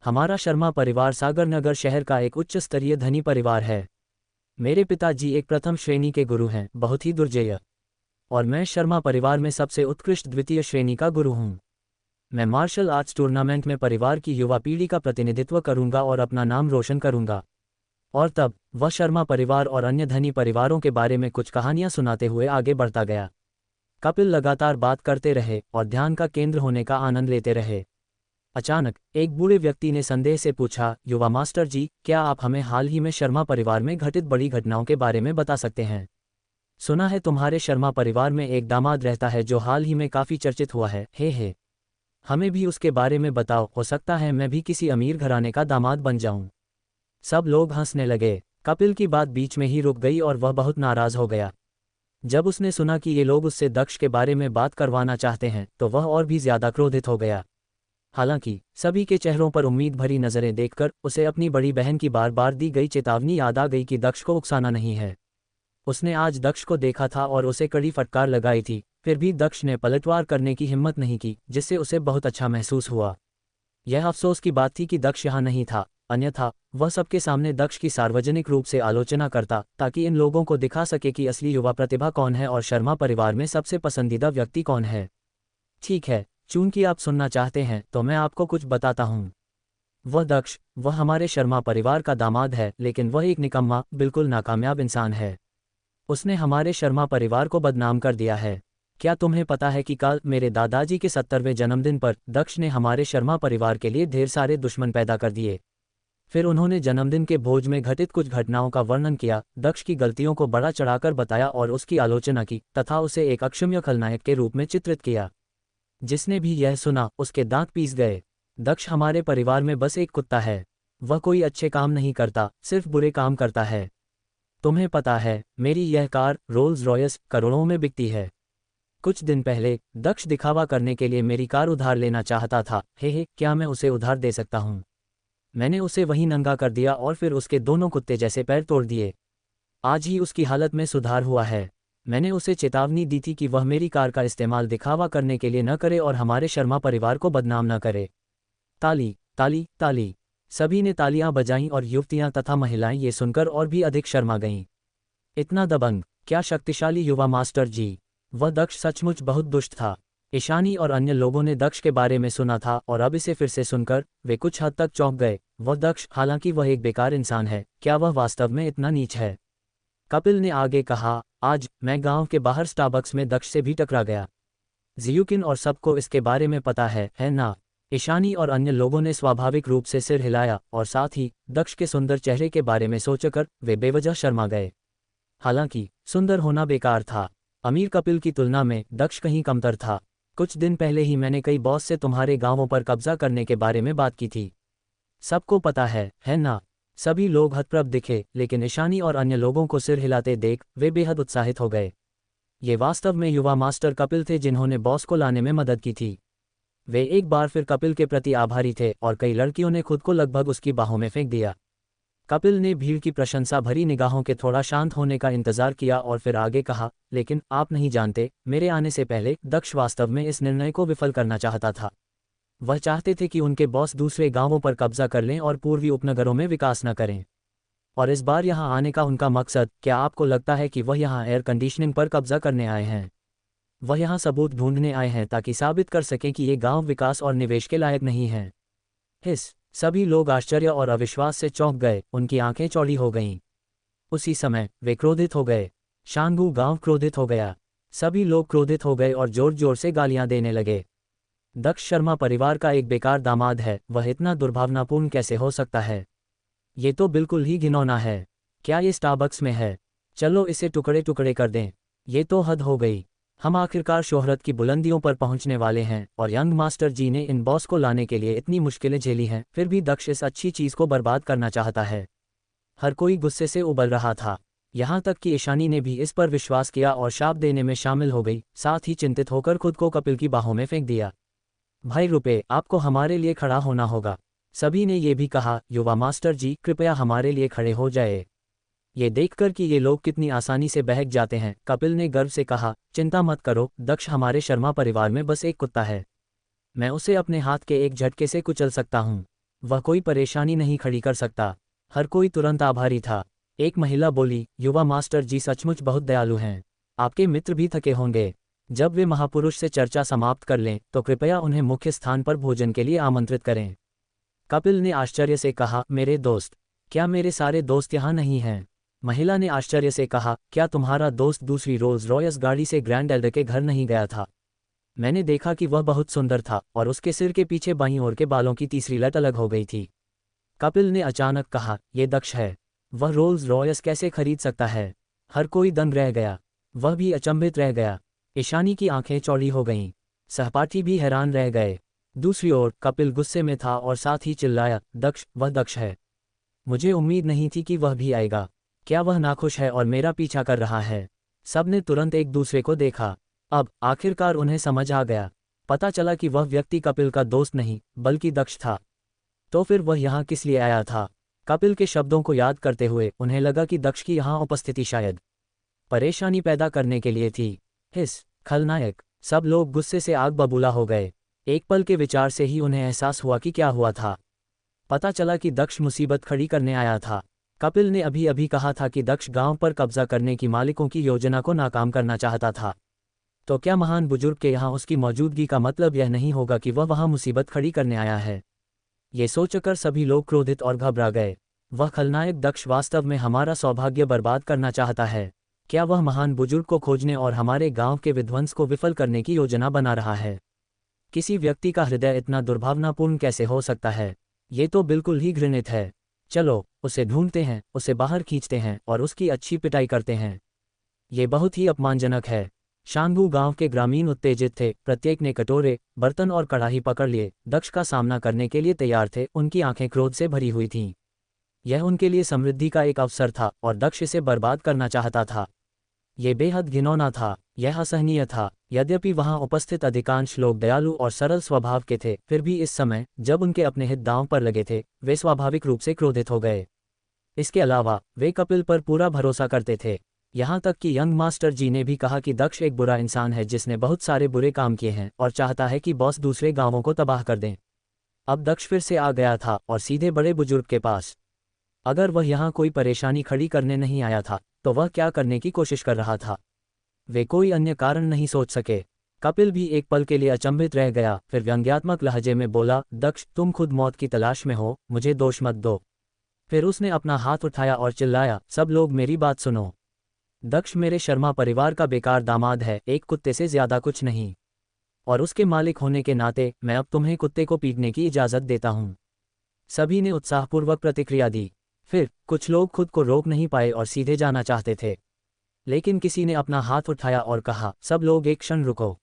हमारा शर्मा परिवार सागरनगर शहर का एक उच्च स्तरीय धनी परिवार है। मेरे पिताजी एक प्रथम श्रेणी के गुरु हैं, बहुत ही दुर्जेय। और मैं शर्मा परिवार में सबसे उत्कृष्ट द्वितीय श्रेणी का गुरु हूँ। मैं मार्शल आर्ट्स टूर्नामेंट में परिवार की युवा पीढ़ी का प्रतिनिधित्व करूंगा और अपना नाम रोशन करूंगा। और तब वह शर्मा परिवार और अन्य धनी परिवारों के बारे में कुछ कहानियां सुनाते हुए आगे बढ़ता गया। कपिल लगातार बात करते रहे और ध्यान का केंद्र होने का आनंद लेते रहे। अचानक एक बूढ़े व्यक्ति ने संदेह से पूछा, युवा मास्टर जी, क्या आप हमें हाल ही में शर्मा परिवार में घटित बड़ी घटनाओं के बारे में बता सकते हैं? सुना है तुम्हारे शर्मा परिवार में एक दामाद रहता है जो हाल ही में काफी चर्चित हुआ है। हे हमें भी उसके बारे में बताओ, हो सकता है मैं भी किसी अमीर घराने का दामाद बन जाऊं। सब लोग हंसने लगे। कपिल की बात बीच में ही रुक गई और वह बहुत नाराज हो गया। जब उसने सुना कि ये लोग उससे दक्ष के बारे में बात करवाना चाहते हैं तो वह और भी ज्यादा क्रोधित हो गया। हालांकि सभी के चेहरों पर उम्मीद भरी नजरें देखकर उसे अपनी बड़ी बहन की बार बार दी गई चेतावनी याद आ गई कि दक्ष को उकसाना नहीं है। उसने आज दक्ष को देखा था और उसे कड़ी फटकार लगाई थी, फिर भी दक्ष ने पलटवार करने की हिम्मत नहीं की, जिससे उसे बहुत अच्छा महसूस हुआ। यह अफसोस की बात थी कि दक्ष यहाँ नहीं था, अन्यथा वह सबके सामने दक्ष की सार्वजनिक रूप से आलोचना करता ताकि इन लोगों को दिखा सके कि असली युवा प्रतिभा कौन है और शर्मा परिवार में सबसे पसंदीदा व्यक्ति कौन है। ठीक है, चूंकि आप सुनना चाहते हैं तो मैं आपको कुछ बताता हूँ। वह दक्ष, वह हमारे शर्मा परिवार का दामाद है, लेकिन वह एक निकम्मा, बिल्कुल नाकामयाब इंसान है। उसने हमारे शर्मा परिवार को बदनाम कर दिया है। क्या तुम्हें पता है कि कल मेरे दादाजी के 70वें जन्मदिन पर दक्ष ने हमारे शर्मा परिवार के लिए ढेर सारे दुश्मन पैदा कर दिए। फिर उन्होंने जन्मदिन के भोज में घटित कुछ घटनाओं का वर्णन किया, दक्ष की गलतियों को बड़ा चढ़ाकर बताया और उसकी आलोचना की तथा उसे एक अक्षम्य खलनायक के रूप में चित्रित किया। जिसने भी यह सुना उसके दांत पीस गए। दक्ष हमारे परिवार में बस एक कुत्ता है। वह कोई अच्छे काम नहीं करता, सिर्फ बुरे काम करता है। तुम्हें पता है, मेरी यह कार रोल्स रॉयस करोड़ों में बिकती है। कुछ दिन पहले दक्ष दिखावा करने के लिए मेरी कार उधार लेना चाहता था। हे क्या मैं उसे उधार दे सकता हूँ? मैंने उसे वहीं नंगा कर दिया और फिर उसके दोनों कुत्ते जैसे पैर तोड़ दिए। आज ही उसकी हालत में सुधार हुआ है। मैंने उसे चेतावनी दी थी कि वह मेरी कार का इस्तेमाल दिखावा करने के लिए न करे और हमारे शर्मा परिवार को बदनाम न करे। ताली, ताली, ताली। सभी ने तालियां बजाईं और युवतियां तथा महिलाएं ये सुनकर और भी अधिक शर्मा गईं। इतना दबंग, क्या शक्तिशाली युवा मास्टर जी! वह दक्ष सचमुच बहुत दुष्ट था। ईशानी और अन्य लोगों ने दक्ष के बारे में सुना था और अब इसे फिर से सुनकर वे कुछ हद तक चौंक गए। वह दक्ष, हालांकि वह एक बेकार इंसान है, क्या वह वास्तव में इतना नीच है? कपिल ने आगे कहा, आज मैं गांव के बाहर स्टारबक्स में दक्ष से भी टकरा गया। जियुकिन और सबको इसके बारे में पता है ना? ईशानी और अन्य लोगों ने स्वाभाविक रूप से सिर हिलाया और साथ ही दक्ष के सुंदर चेहरे के बारे में सोचकर वे बेवजह शर्मा गए। हालांकि सुंदर होना बेकार था, अमीर कपिल की तुलना में दक्ष कहीं कमतर था। कुछ दिन पहले ही मैंने कई बॉस से तुम्हारे गांवों पर कब्जा करने के बारे में बात की थी। सबको पता है ना? सभी लोग हतप्रभ दिखे, लेकिन ईशानी और अन्य लोगों को सिर हिलाते देख वे बेहद उत्साहित हो गए। ये वास्तव में युवा मास्टर कपिल थे जिन्होंने बॉस को लाने में मदद की थी। वे एक बार फिर कपिल के प्रति आभारी थे और कई लड़कियों ने खुद को लगभग उसकी बाहों में फेंक दिया। कपिल ने भीड़ की प्रशंसा भरी निगाहों के थोड़ा शांत होने का इंतजार किया और फिर आगे कहा, लेकिन आप नहीं जानते, मेरे आने से पहले दक्ष वास्तव में इस निर्णय को विफल करना चाहता था। वह चाहते थे कि उनके बॉस दूसरे गांवों पर कब्जा कर लें और पूर्वी उपनगरों में विकास न करें। और इस बार यहां आने का उनका मकसद, क्या आपको लगता है कि वह यहां एयर कंडीशनिंग पर कब्जा करने आए हैं? वह यहां सबूत ढूंढने आए हैं ताकि साबित कर सकें कि ये गांव विकास और निवेश के लायक नहीं है। सभी लोग आश्चर्य और अविश्वास से चौंक गए, उनकी आंखें चौड़ी हो गईं। उसी समय वे क्रोधित हो गए। शांगू गांव क्रोधित हो गया। सभी लोग क्रोधित हो गए और जोर जोर से गालियां देने लगे। दक्ष शर्मा परिवार का एक बेकार दामाद है, वह इतना दुर्भावनापूर्ण कैसे हो सकता है? ये तो बिल्कुल ही घिनौना है। क्या ये स्टारबक्स में है? चलो इसे टुकड़े टुकड़े कर दें। ये तो हद हो गई। हम आखिरकार शोहरत की बुलंदियों पर पहुंचने वाले हैं और यंग मास्टर जी ने इन बॉस को लाने के लिए इतनी मुश्किलें झेली हैं, फिर भी दक्ष इस अच्छी चीज़ को बर्बाद करना चाहता है। हर कोई गुस्से से उबल रहा था। यहाँ तक कि ईशानी ने भी इस पर विश्वास किया और शाप देने में शामिल हो गई, साथ ही चिंतित होकर खुद को कपिल की बाहों में फेंक दिया। भाई रुपए, आपको हमारे लिए खड़ा होना होगा। सभी ने ये भी कहा, युवा मास्टर जी कृपया हमारे लिए खड़े हो जाए। ये देखकर कि ये लोग कितनी आसानी से बहक जाते हैं, कपिल ने गर्व से कहा, चिंता मत करो, दक्ष हमारे शर्मा परिवार में बस एक कुत्ता है। मैं उसे अपने हाथ के एक झटके से कुचल सकता हूँ। वह कोई परेशानी नहीं खड़ी कर सकता। हर कोई तुरंत आभारी था। एक महिला बोली, युवा मास्टर जी सचमुच बहुत दयालु हैं। आपके मित्र भी थके होंगे। जब वे महापुरुष से चर्चा समाप्त कर लें तो कृपया उन्हें मुख्य स्थान पर भोजन के लिए आमंत्रित करें। कपिल ने आश्चर्य से कहा, मेरे दोस्त? क्या मेरे सारे दोस्त यहाँ नहीं हैं? महिला ने आश्चर्य से कहा, क्या तुम्हारा दोस्त दूसरी रोल्स रॉयस गाड़ी से ग्रैंड एल्डर के घर नहीं गया था? मैंने देखा कि वह बहुत सुंदर था और उसके सिर के पीछे बाईं ओर के बालों की तीसरी लट अलग हो गई थी। कपिल ने अचानक कहा, यह दक्ष है। वह रोल्स रॉयस कैसे खरीद सकता है? हर कोई दंग रह गया। वह भी अचंभित रह गया। ईशानी की आंखें चौड़ी हो गईं। सहपाठी भी हैरान रह गए। दूसरी ओर कपिल गुस्से में था और साथ ही चिल्लाया, दक्ष, वह दक्ष है। मुझे उम्मीद नहीं थी कि वह भी आएगा। क्या वह नाखुश है और मेरा पीछा कर रहा है? सबने तुरंत एक दूसरे को देखा। अब आखिरकार उन्हें समझ आ गया। पता चला कि वह व्यक्ति कपिल का दोस्त नहीं बल्कि दक्ष था। तो फिर वह यहाँ किस लिए आया था? कपिल के शब्दों को याद करते हुए उन्हें लगा कि दक्ष की यहाँ उपस्थिति शायद परेशानी पैदा करने के लिए थी। खलनायक! सब लोग गुस्से से आग बबूला हो गए। एक पल के विचार से ही उन्हें एहसास हुआ कि क्या हुआ था। पता चला कि दक्ष मुसीबत खड़ी करने आया था। कपिल ने अभी अभी कहा था कि दक्ष गांव पर कब्जा करने की मालिकों की योजना को नाकाम करना चाहता था। तो क्या महान बुजुर्ग के यहाँ उसकी मौजूदगी का मतलब यह नहीं होगा कि वह वहां मुसीबत खड़ी करने आया है? ये सोचकर सभी लोग क्रोधित और घबरा गए। वह खलनायक दक्ष वास्तव में हमारा सौभाग्य बर्बाद करना चाहता है। क्या वह महान बुजुर्ग को खोजने और हमारे गांव के विध्वंस को विफल करने की योजना बना रहा है? किसी व्यक्ति का हृदय इतना दुर्भावनापूर्ण कैसे हो सकता है? ये तो बिल्कुल ही घृणित है। चलो उसे ढूंढते हैं, उसे बाहर खींचते हैं और उसकी अच्छी पिटाई करते हैं। ये बहुत ही अपमानजनक है। शांगू गांव के ग्रामीण उत्तेजित थे। प्रत्येक ने कटोरे, बर्तन और कढ़ाई पकड़ लिए, दक्ष का सामना करने के लिए तैयार थे। उनकी आंखें क्रोध से भरी हुई थीं। यह उनके लिए समृद्धि का एक अवसर था और दक्ष इसे बर्बाद करना चाहता था। ये बेहद घिनौना था। यह असहनीय था। यद्यपि वहां उपस्थित अधिकांश लोग दयालु और सरल स्वभाव के थे, फिर भी इस समय जब उनके अपने हित दांव पर लगे थे, वे स्वाभाविक रूप से क्रोधित हो गए। इसके अलावा वे कपिल पर पूरा भरोसा करते थे। यहाँ तक कि यंग मास्टर जी ने भी कहा कि दक्ष एक बुरा इंसान है जिसने बहुत सारे बुरे काम किए हैं और चाहता है कि बॉस दूसरे गांवों को तबाह कर दें। अब दक्ष फिर से आ गया था और सीधे बड़े बुजुर्ग के पास। अगर वह यहाँ कोई परेशानी खड़ी करने नहीं आया था तो वह क्या करने की कोशिश कर रहा था? वे कोई अन्य कारण नहीं सोच सके। कपिल भी एक पल के लिए अचंभित रह गया, फिर व्यंग्यात्मक लहजे में बोला, दक्ष तुम खुद मौत की तलाश में हो, मुझे दोष मत दो। फिर उसने अपना हाथ उठाया और चिल्लाया, सब लोग मेरी बात सुनो। दक्ष मेरे शर्मा परिवार का बेकार दामाद है, एक कुत्ते से ज्यादा कुछ नहीं। और उसके मालिक होने के नाते मैं अब तुम्हें कुत्ते को पीटने की इजाजत देता हूं। सभी ने उत्साहपूर्वक प्रतिक्रिया दी। फिर कुछ लोग खुद को रोक नहीं पाए और सीधे जाना चाहते थे, लेकिन किसी ने अपना हाथ उठाया और कहा, सब लोग एक क्षण रुको।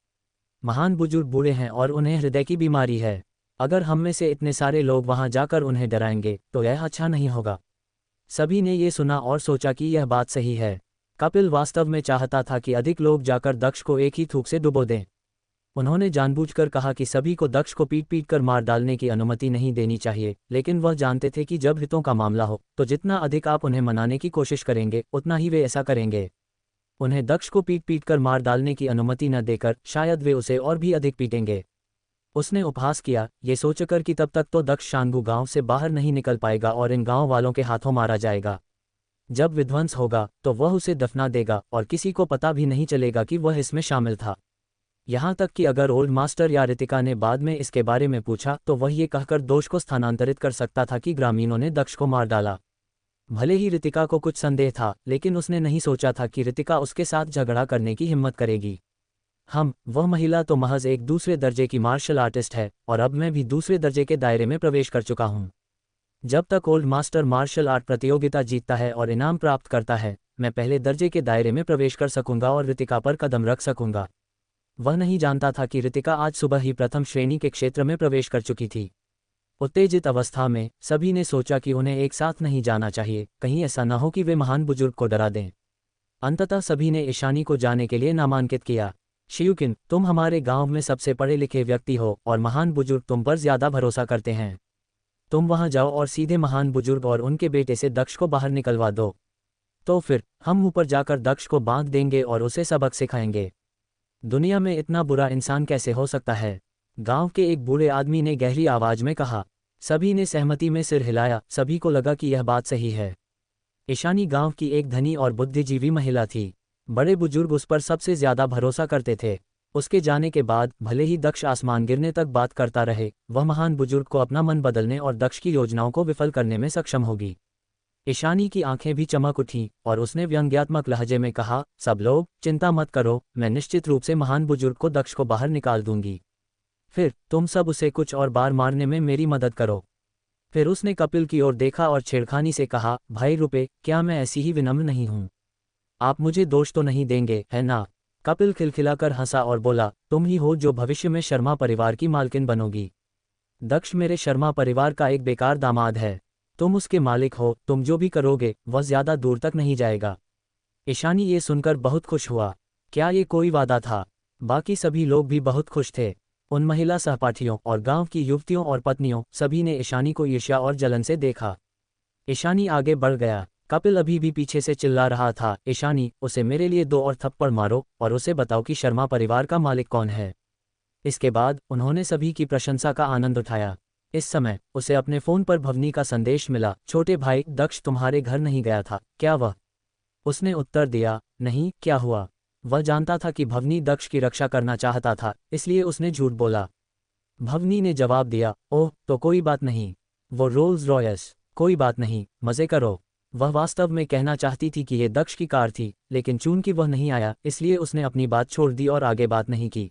महान बुजुर्ग बूढ़े हैं और उन्हें हृदय की बीमारी है। अगर हम में से इतने सारे लोग वहां जाकर उन्हें डराएंगे तो यह अच्छा नहीं होगा। सभी ने ये सुना और सोचा कि यह बात सही है। कपिल वास्तव में चाहता था कि अधिक लोग जाकर दक्ष को एक ही थूक से डुबो दें। उन्होंने जानबूझकर कहा कि सभी को दक्ष को पीट पीट कर मार डालने की अनुमति नहीं देनी चाहिए, लेकिन वह जानते थे कि जब हितों का मामला हो तो जितना अधिक आप उन्हें मनाने की कोशिश करेंगे उतना ही वे ऐसा करेंगे। उन्हें दक्ष को पीट पीट कर मार डालने की अनुमति न देकर शायद वे उसे और भी अधिक पीटेंगे। उसने उपहास किया, ये सोचकर कि तब तक तो दक्ष शांगू गांव से बाहर नहीं निकल पाएगा और इन गांव वालों के हाथों मारा जाएगा। जब विध्वंस होगा तो वह उसे दफना देगा और किसी को पता भी नहीं चलेगा कि वह इसमें शामिल था। यहाँ तक कि अगर ओल्ड मास्टर या रितिका ने बाद में इसके बारे में पूछा तो वह ये कहकर दोष को स्थानांतरित कर सकता था कि ग्रामीणों ने दक्ष को मार डाला। भले ही रितिका को कुछ संदेह था, लेकिन उसने नहीं सोचा था कि रितिका उसके साथ झगड़ा करने की हिम्मत करेगी। वह महिला तो महज एक दूसरे दर्जे की मार्शल आर्टिस्ट है और अब मैं भी दूसरे दर्जे के दायरे में प्रवेश कर चुका हूँ। जब तक ओल्ड मास्टर मार्शल आर्ट प्रतियोगिता जीतता है और इनाम प्राप्त करता है, मैं पहले दर्जे के दायरे में प्रवेश कर सकूंगा और रितिका पर कदम रख सकूंगा। वह नहीं जानता था कि रितिका आज सुबह ही प्रथम श्रेणी के क्षेत्र में प्रवेश कर चुकी थी। उत्तेजित अवस्था में सभी ने सोचा कि उन्हें एक साथ नहीं जाना चाहिए, कहीं ऐसा न हो कि वे महान बुजुर्ग को डरा दें। अंततः सभी ने ईशानी को जाने के लिए नामांकित किया। शियुकिन, तुम हमारे गांव में सबसे पढ़े लिखे व्यक्ति हो और महान बुजुर्ग तुम पर ज्यादा भरोसा करते हैं। तुम वहां जाओ और सीधे महान बुजुर्ग और उनके बेटे से दक्ष को बाहर निकलवा दो। तो फिर हम ऊपर जाकर दक्ष को बांध देंगे और उसे सबक सिखाएंगे। दुनिया में इतना बुरा इंसान कैसे हो सकता है? गांव के एक बूढ़े आदमी ने गहरी आवाज में कहा। सभी ने सहमति में सिर हिलाया। सभी को लगा कि यह बात सही है। ईशानी गांव की एक धनी और बुद्धिजीवी महिला थी। बड़े बुजुर्ग उस पर सबसे ज्यादा भरोसा करते थे। उसके जाने के बाद भले ही दक्ष आसमान गिरने तक बात करता रहे, वह महान बुजुर्ग को अपना मन बदलने और दक्ष की योजनाओं को विफल करने में सक्षम होगी। ईशानी की आंखें भी चमक उठीं और उसने व्यंग्यात्मक लहजे में कहा, सब लोग चिंता मत करो, मैं निश्चित रूप से महान बुजुर्ग को दक्ष को बाहर निकाल दूंगी। फिर तुम सब उसे कुछ और बार मारने में मेरी मदद करो। फिर उसने कपिल की ओर देखा और छेड़खानी से कहा, भाई रुपए, क्या मैं ऐसी ही विनम्र नहीं हूं? आप मुझे दोष तो नहीं देंगे, है ना? कपिल खिलखिलाकर हंसा और बोला, तुम ही हो जो भविष्य में शर्मा परिवार की मालकिन बनोगी। दक्ष मेरे शर्मा परिवार का एक बेकार दामाद है। तुम उसके मालिक हो, तुम जो भी करोगे वह ज्यादा दूर तक नहीं जाएगा। ईशानी ये सुनकर बहुत खुश हुआ। क्या ये कोई वादा था? बाकी सभी लोग भी बहुत खुश थे। उन महिला सहपाठियों और गांव की युवतियों और पत्नियों सभी ने ईशानी को ईर्ष्या और जलन से देखा। ईशानी आगे बढ़ गया। कपिल अभी भी पीछे से चिल्ला रहा था, ईशानी, उसे मेरे लिए 2 और थप्पड़ मारो और उसे बताओ कि शर्मा परिवार का मालिक कौन है। इसके बाद उन्होंने सभी की प्रशंसा का आनंद उठाया। इस समय उसे अपने फोन पर भवनी का संदेश मिला, छोटे भाई, दक्ष तुम्हारे घर नहीं गया था क्या? वह उसने उत्तर दिया, नहीं, क्या हुआ? वह जानता था कि भवनी दक्ष की रक्षा करना चाहता था, इसलिए उसने झूठ बोला। भवनी ने जवाब दिया, ओह, तो कोई बात नहीं। वो रोल्स रॉयस, कोई बात नहीं, मजे करो। वह वास्तव में कहना चाहती थी कि ये दक्ष की कार थी, लेकिन चूंकि वह नहीं आया इसलिए उसने अपनी बात छोड़ दी और आगे बात नहीं की।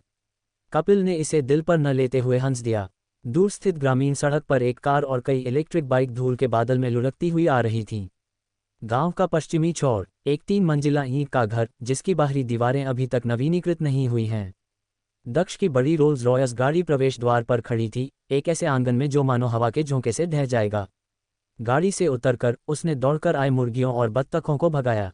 कपिल ने इसे दिल पर न लेते हुए हंस दिया। दूर स्थित ग्रामीण सड़क पर एक कार और कई इलेक्ट्रिक बाइक धूल के बादल में लुढ़कती हुई आ रही थीं। गांव का पश्चिमी छोर, एक 3 मंजिला ईंट का घर जिसकी बाहरी दीवारें अभी तक नवीनीकृत नहीं हुई हैं। दक्ष की बड़ी रोल्स रॉयस गाड़ी प्रवेश द्वार पर खड़ी थी, एक ऐसे आंगन में जो मानो हवा के झोंके से ढह जाएगा। गाड़ी से उतरकर उसने दौड़कर आए मुर्गियों और बत्तखों को भगाया।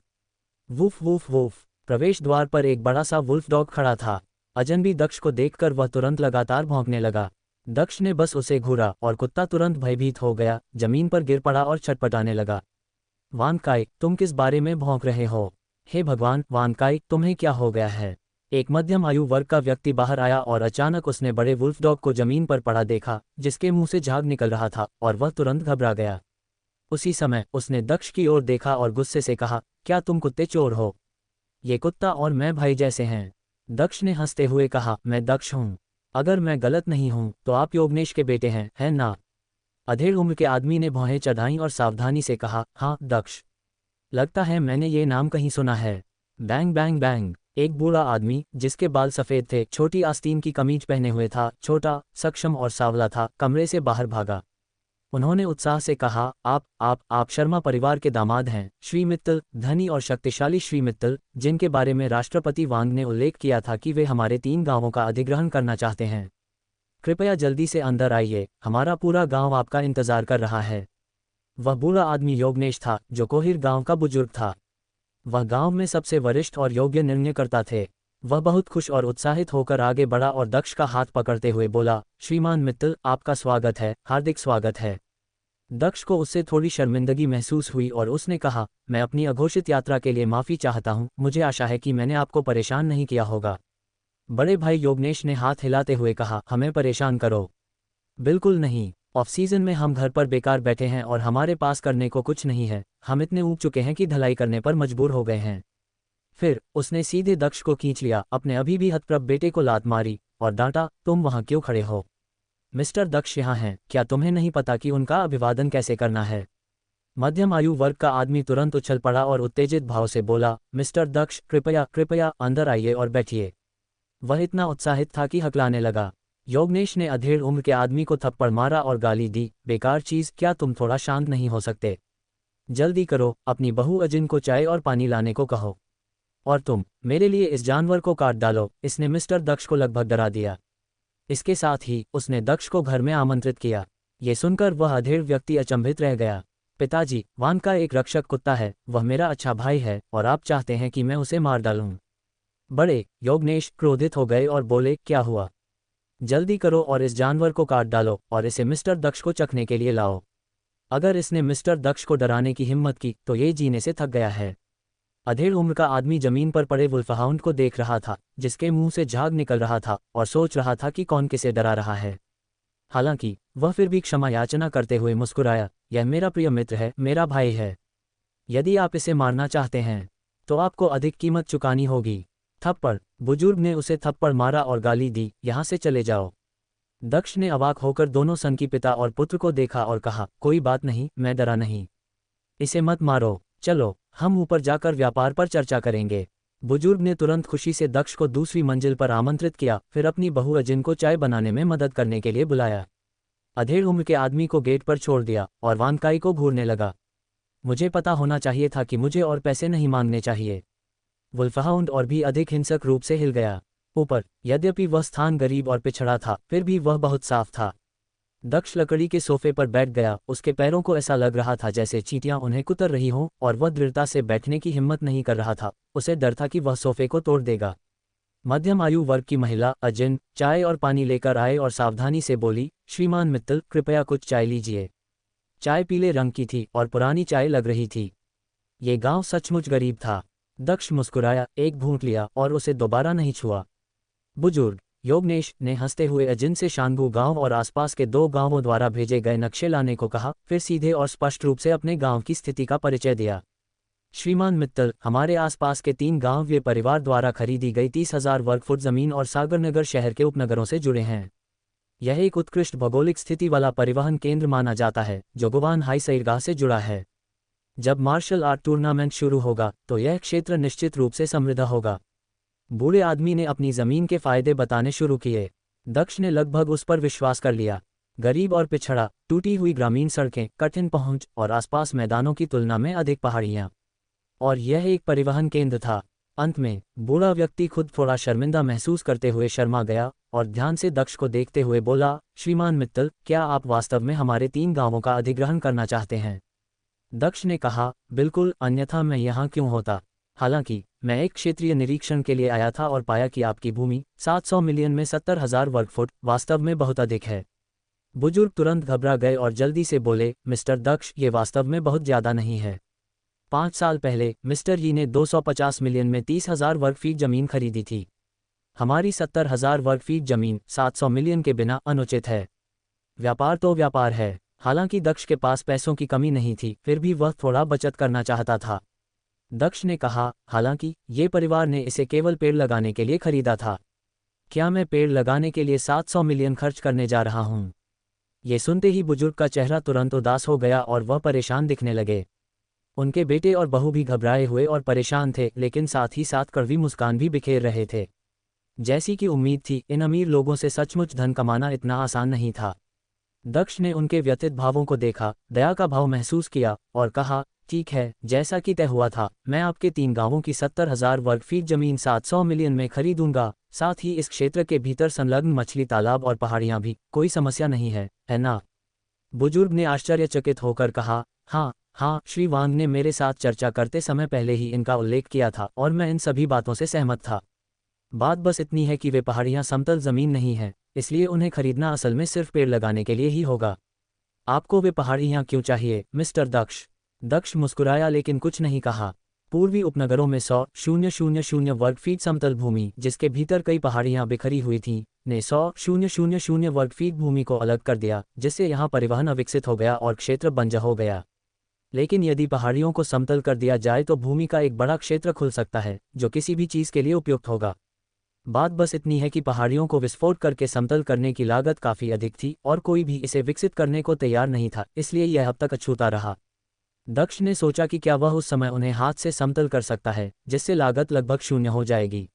वूफ वूफ वूफ, प्रवेश द्वार पर एक बड़ा सा वुल्फ डॉग खड़ा था। अजनबी दक्ष को देखकर वह तुरंत लगातार भौंकने लगा। दक्ष ने बस उसे घूरा और कुत्ता तुरंत भयभीत हो गया, जमीन पर गिर पड़ा और छटपटाने लगा। वानकाई, तुम किस बारे में भौंक रहे हो? हे भगवान, वानकाई, तुम्हें क्या हो गया है? एक मध्यम आयु वर्ग का व्यक्ति बाहर आया और अचानक उसने बड़े वुल्फ डॉग को जमीन पर पड़ा देखा, जिसके मुंह से झाग निकल रहा था, और वह तुरंत घबरा गया। उसी समय उसने दक्ष की ओर देखा और गुस्से से कहा, क्या तुम कुत्ते चोर हो? ये कुत्ता और मैं भाई जैसे हैं। दक्ष ने हंसते हुए कहा, मैं दक्ष हूँ। अगर मैं गलत नहीं हूँ तो आप योगनेश के बेटे हैं, है ना? अधेड़ उम्र के आदमी ने भौहें चढ़ाईं और सावधानी से कहा, हाँ दक्ष, लगता है मैंने ये नाम कहीं सुना है। Bang bang bang. एक बूढ़ा आदमी, जिसके बाल सफ़ेद थे, छोटी आस्तीन की कमीज पहने हुए था, छोटा, सक्षम और सांवला था, कमरे से बाहर भागा। उन्होंने उत्साह से कहा, आप शर्मा परिवार के दामाद हैं, श्री मित्तल, धनी और शक्तिशाली श्री मित्तल, जिनके बारे में राष्ट्रपति वांग ने उल्लेख किया था कि वे हमारे 3 गांवों का अधिग्रहण करना चाहते हैं। कृपया जल्दी से अंदर आइए, हमारा पूरा गांव आपका इंतजार कर रहा है। वह बूढ़ा आदमी योगनेश था, जो कोहिर गांव का बुजुर्ग था। वह गांव में सबसे वरिष्ठ और योग्य निर्णयकर्ता थे। वह बहुत खुश और उत्साहित होकर आगे बढ़ा और दक्ष का हाथ पकड़ते हुए बोला, श्रीमान मित्तल, आपका स्वागत है, हार्दिक स्वागत है। दक्ष को उससे थोड़ी शर्मिंदगी महसूस हुई और उसने कहा, मैं अपनी अघोषित यात्रा के लिए माफ़ी चाहता हूँ, मुझे आशा है कि मैंने आपको परेशान नहीं किया होगा। बड़े भाई योगनेश ने हाथ हिलाते हुए कहा, हमें परेशान करो बिल्कुल नहीं। ऑफ सीजन में हम घर पर बेकार बैठे हैं और हमारे पास करने को कुछ नहीं है। हम इतने ऊब चुके हैं कि ढलाई करने पर मजबूर हो गए हैं। फिर उसने सीधे दक्ष को खींच लिया, अपने अभी भी हतप्रभ बेटे को लात मारी और डांटा, तुम वहां क्यों खड़े हो? मिस्टर दक्ष यहाँ हैं, क्या तुम्हें नहीं पता कि उनका अभिवादन कैसे करना है? मध्यम आयु वर्ग का आदमी तुरंत उछल पड़ा और उत्तेजित भाव से बोला, मिस्टर दक्ष, कृपया कृपया अंदर आइए और बैठिए। वह इतना उत्साहित था कि हकलाने लगा। योगनेश ने अधेड़ उम्र के आदमी को थप्पड़ मारा और गाली दी, बेकार चीज, क्या तुम थोड़ा शांत नहीं हो सकते? जल्दी करो, अपनी बहू अजिन को चाय और पानी लाने को कहो। और तुम, मेरे लिए इस जानवर को काट डालो। इसने मिस्टर दक्ष को लगभग डरा दिया। इसके साथ ही उसने दक्ष को घर में आमंत्रित किया। ये सुनकर वह अधेड़ व्यक्ति अचंभित रह गया। पिताजी, वान का एक रक्षक कुत्ता है, वह मेरा अच्छा भाई है और आप चाहते हैं कि मैं उसे मार डालूं? बड़े योगनेश क्रोधित हो गए और बोले, क्या हुआ? जल्दी करो और इस जानवर को काट डालो और इसे मिस्टर दक्ष को चखने के लिए लाओ। अगर इसने मिस्टर दक्ष को डराने की हिम्मत की तो ये जीने से थक गया है। अधेड़ उम्र का आदमी जमीन पर पड़े वुल्फहाउंड को देख रहा था, जिसके मुंह से झाग निकल रहा था, और सोच रहा था कि कौन किसे डरा रहा है। हालांकि वह फिर भी क्षमा याचना करते हुए मुस्कुराया, यह मेरा प्रिय मित्र है, मेरा भाई है। यदि आप इसे मारना चाहते हैं तो आपको अधिक कीमत चुकानी होगी। थप्पड़। बुजुर्ग ने उसे थप्पड़ मारा और गाली दी, यहाँ से चले जाओ। दक्ष ने अवाक होकर दोनों सन की पिता और पुत्र को देखा और कहा, कोई बात नहीं, मैं डरा नहीं। इसे मत मारो, चलो हम ऊपर जाकर व्यापार पर चर्चा करेंगे। बुजुर्ग ने तुरंत खुशी से दक्ष को दूसरी मंजिल पर आमंत्रित किया, फिर अपनी बहू अजिन को चाय बनाने में मदद करने के लिए बुलाया। अधेड़ उम्र के आदमी को गेट पर छोड़ दिया और वानकाई को घूरने लगा। मुझे पता होना चाहिए था कि मुझे और पैसे नहीं मांगने चाहिए। वुल्फहाउंड और भी अधिक हिंसक रूप से हिल गया। ऊपर, यद्यपि वह स्थान गरीब और पिछड़ा था, फिर भी वह बहुत साफ था। दक्ष लकड़ी के सोफे पर बैठ गया, उसके पैरों को ऐसा लग रहा था जैसे चींटियां उन्हें कुतर रही हों, और वह दृढ़ता से बैठने की हिम्मत नहीं कर रहा था। उसे डर था कि वह सोफे को तोड़ देगा। मध्यम आयु वर्ग की महिला अजिन चाय और पानी लेकर आए और सावधानी से बोली, श्रीमान मित्तल, कृपया कुछ चाय लीजिए। चाय पीले रंग की थी और पुरानी चाय लग रही थी। ये गांव सचमुच गरीब था। दक्ष मुस्कुराया, एक घूंट लिया और उसे दोबारा नहीं छुआ। बुजुर्ग योगनेश ने हंसते हुए अजिन से शानगू गांव और आसपास के 2 गांवों द्वारा भेजे गए नक्शे लाने को कहा, फिर सीधे और स्पष्ट रूप से अपने गांव की स्थिति का परिचय दिया। श्रीमान मित्तल, हमारे आसपास के 3 गांव ये परिवार द्वारा खरीदी गई 30,000 वर्ग फुट जमीन और सागरनगर शहर के उपनगरों से जुड़े हैं। यह एक उत्कृष्ट भौगोलिक स्थिति वाला परिवहन केंद्र माना जाता है, जो गोवान हाई सैरगाह से जुड़ा है। जब मार्शल आर्ट टूर्नामेंट शुरू होगा तो यह क्षेत्र निश्चित रूप से समृद्ध होगा। बूढ़े आदमी ने अपनी जमीन के फायदे बताने शुरू किए। दक्ष ने लगभग उस पर विश्वास कर लिया। गरीब और पिछड़ा, टूटी हुई ग्रामीण सड़कें, कठिन पहुंच और आसपास मैदानों की तुलना में अधिक पहाड़ियां। और यह एक परिवहन केंद्र था। अंत में बूढ़ा व्यक्ति खुद थोड़ा शर्मिंदा महसूस करते हुए शर्मा गया और ध्यान से दक्ष को देखते हुए बोला, श्रीमान मित्तल, क्या आप वास्तव में हमारे 3 गांवों का अधिग्रहण करना चाहते हैं? दक्ष ने कहा, बिल्कुल, अन्यथा मैं यहाँ क्यों होता। हालांकि मैं एक क्षेत्रीय निरीक्षण के लिए आया था और पाया कि आपकी भूमि 700 मिलियन में 70,000 वर्ग फुट वास्तव में बहुत अधिक है। बुजुर्ग तुरंत घबरा गए और जल्दी से बोले, मिस्टर दक्ष, ये वास्तव में बहुत ज़्यादा नहीं है। 5 साल पहले मिस्टर यी ने 250 मिलियन में 30,000 वर्ग फीट जमीन खरीदी थी। हमारी 70,000 वर्ग फीट जमीन 700 मिलियन के बिना अनुचित है। व्यापार तो व्यापार है। हालांकि दक्ष के पास पैसों की कमी नहीं थी, फिर भी वह थोड़ा बचत करना चाहता था। दक्ष ने कहा, हालांकि ये परिवार ने इसे केवल पेड़ लगाने के लिए खरीदा था। क्या मैं पेड़ लगाने के लिए 700 मिलियन खर्च करने जा रहा हूँ? ये सुनते ही बुजुर्ग का चेहरा तुरंत उदास हो गया और वह परेशान दिखने लगे। उनके बेटे और बहू भी घबराए हुए और परेशान थे, लेकिन साथ ही साथ कड़वी मुस्कान भी बिखेर रहे थे। जैसी कि उम्मीद थी, इन अमीर लोगों से सचमुच धन कमाना इतना आसान नहीं था। दक्ष ने उनके व्यथित भावों को देखा, दया का भाव महसूस किया और कहा, ठीक है, जैसा कि तय हुआ था, मैं आपके 3 गांवों की 70,000 वर्ग फीट जमीन 700 मिलियन में खरीदूंगा। साथ ही इस क्षेत्र के भीतर संलग्न मछली तालाब और पहाड़ियां भी। कोई समस्या नहीं है ना? बुजुर्ग ने आश्चर्यचकित होकर कहा, हाँ हाँ, श्री वांग ने मेरे साथ चर्चा करते समय पहले ही इनका उल्लेख किया था और मैं इन सभी बातों से सहमत था। बात बस इतनी है कि वे पहाड़ियां समतल जमीन नहीं हैं, इसलिए उन्हें खरीदना असल में सिर्फ पेड़ लगाने के लिए ही होगा। आपको वे पहाड़ियां क्यों चाहिए, मिस्टर दक्ष? दक्ष मुस्कुराया लेकिन कुछ नहीं कहा। पूर्वी उपनगरों में 100,000 वर्ग फीट समतल भूमि, जिसके भीतर कई पहाड़ियां बिखरी हुई थीं, ने 100,000 वर्ग फीट भूमि को अलग कर दिया, जिससे यहाँ परिवहन अविकसित हो गया और क्षेत्र बंजर हो गया। लेकिन यदि पहाड़ियों को समतल कर दिया जाए तो भूमि का एक बड़ा क्षेत्र खुल सकता है, जो किसी भी चीज़ के लिए उपयुक्त होगा। बात बस इतनी है कि पहाड़ियों को विस्फोट करके समतल करने की लागत काफ़ी अधिक थी और कोई भी इसे विकसित करने को तैयार नहीं था, इसलिए यह अब तक अछूता रहा। दक्ष ने सोचा कि क्या वह उस समय उन्हें हाथ से समतल कर सकता है, जिससे लागत लगभग शून्य हो जाएगी।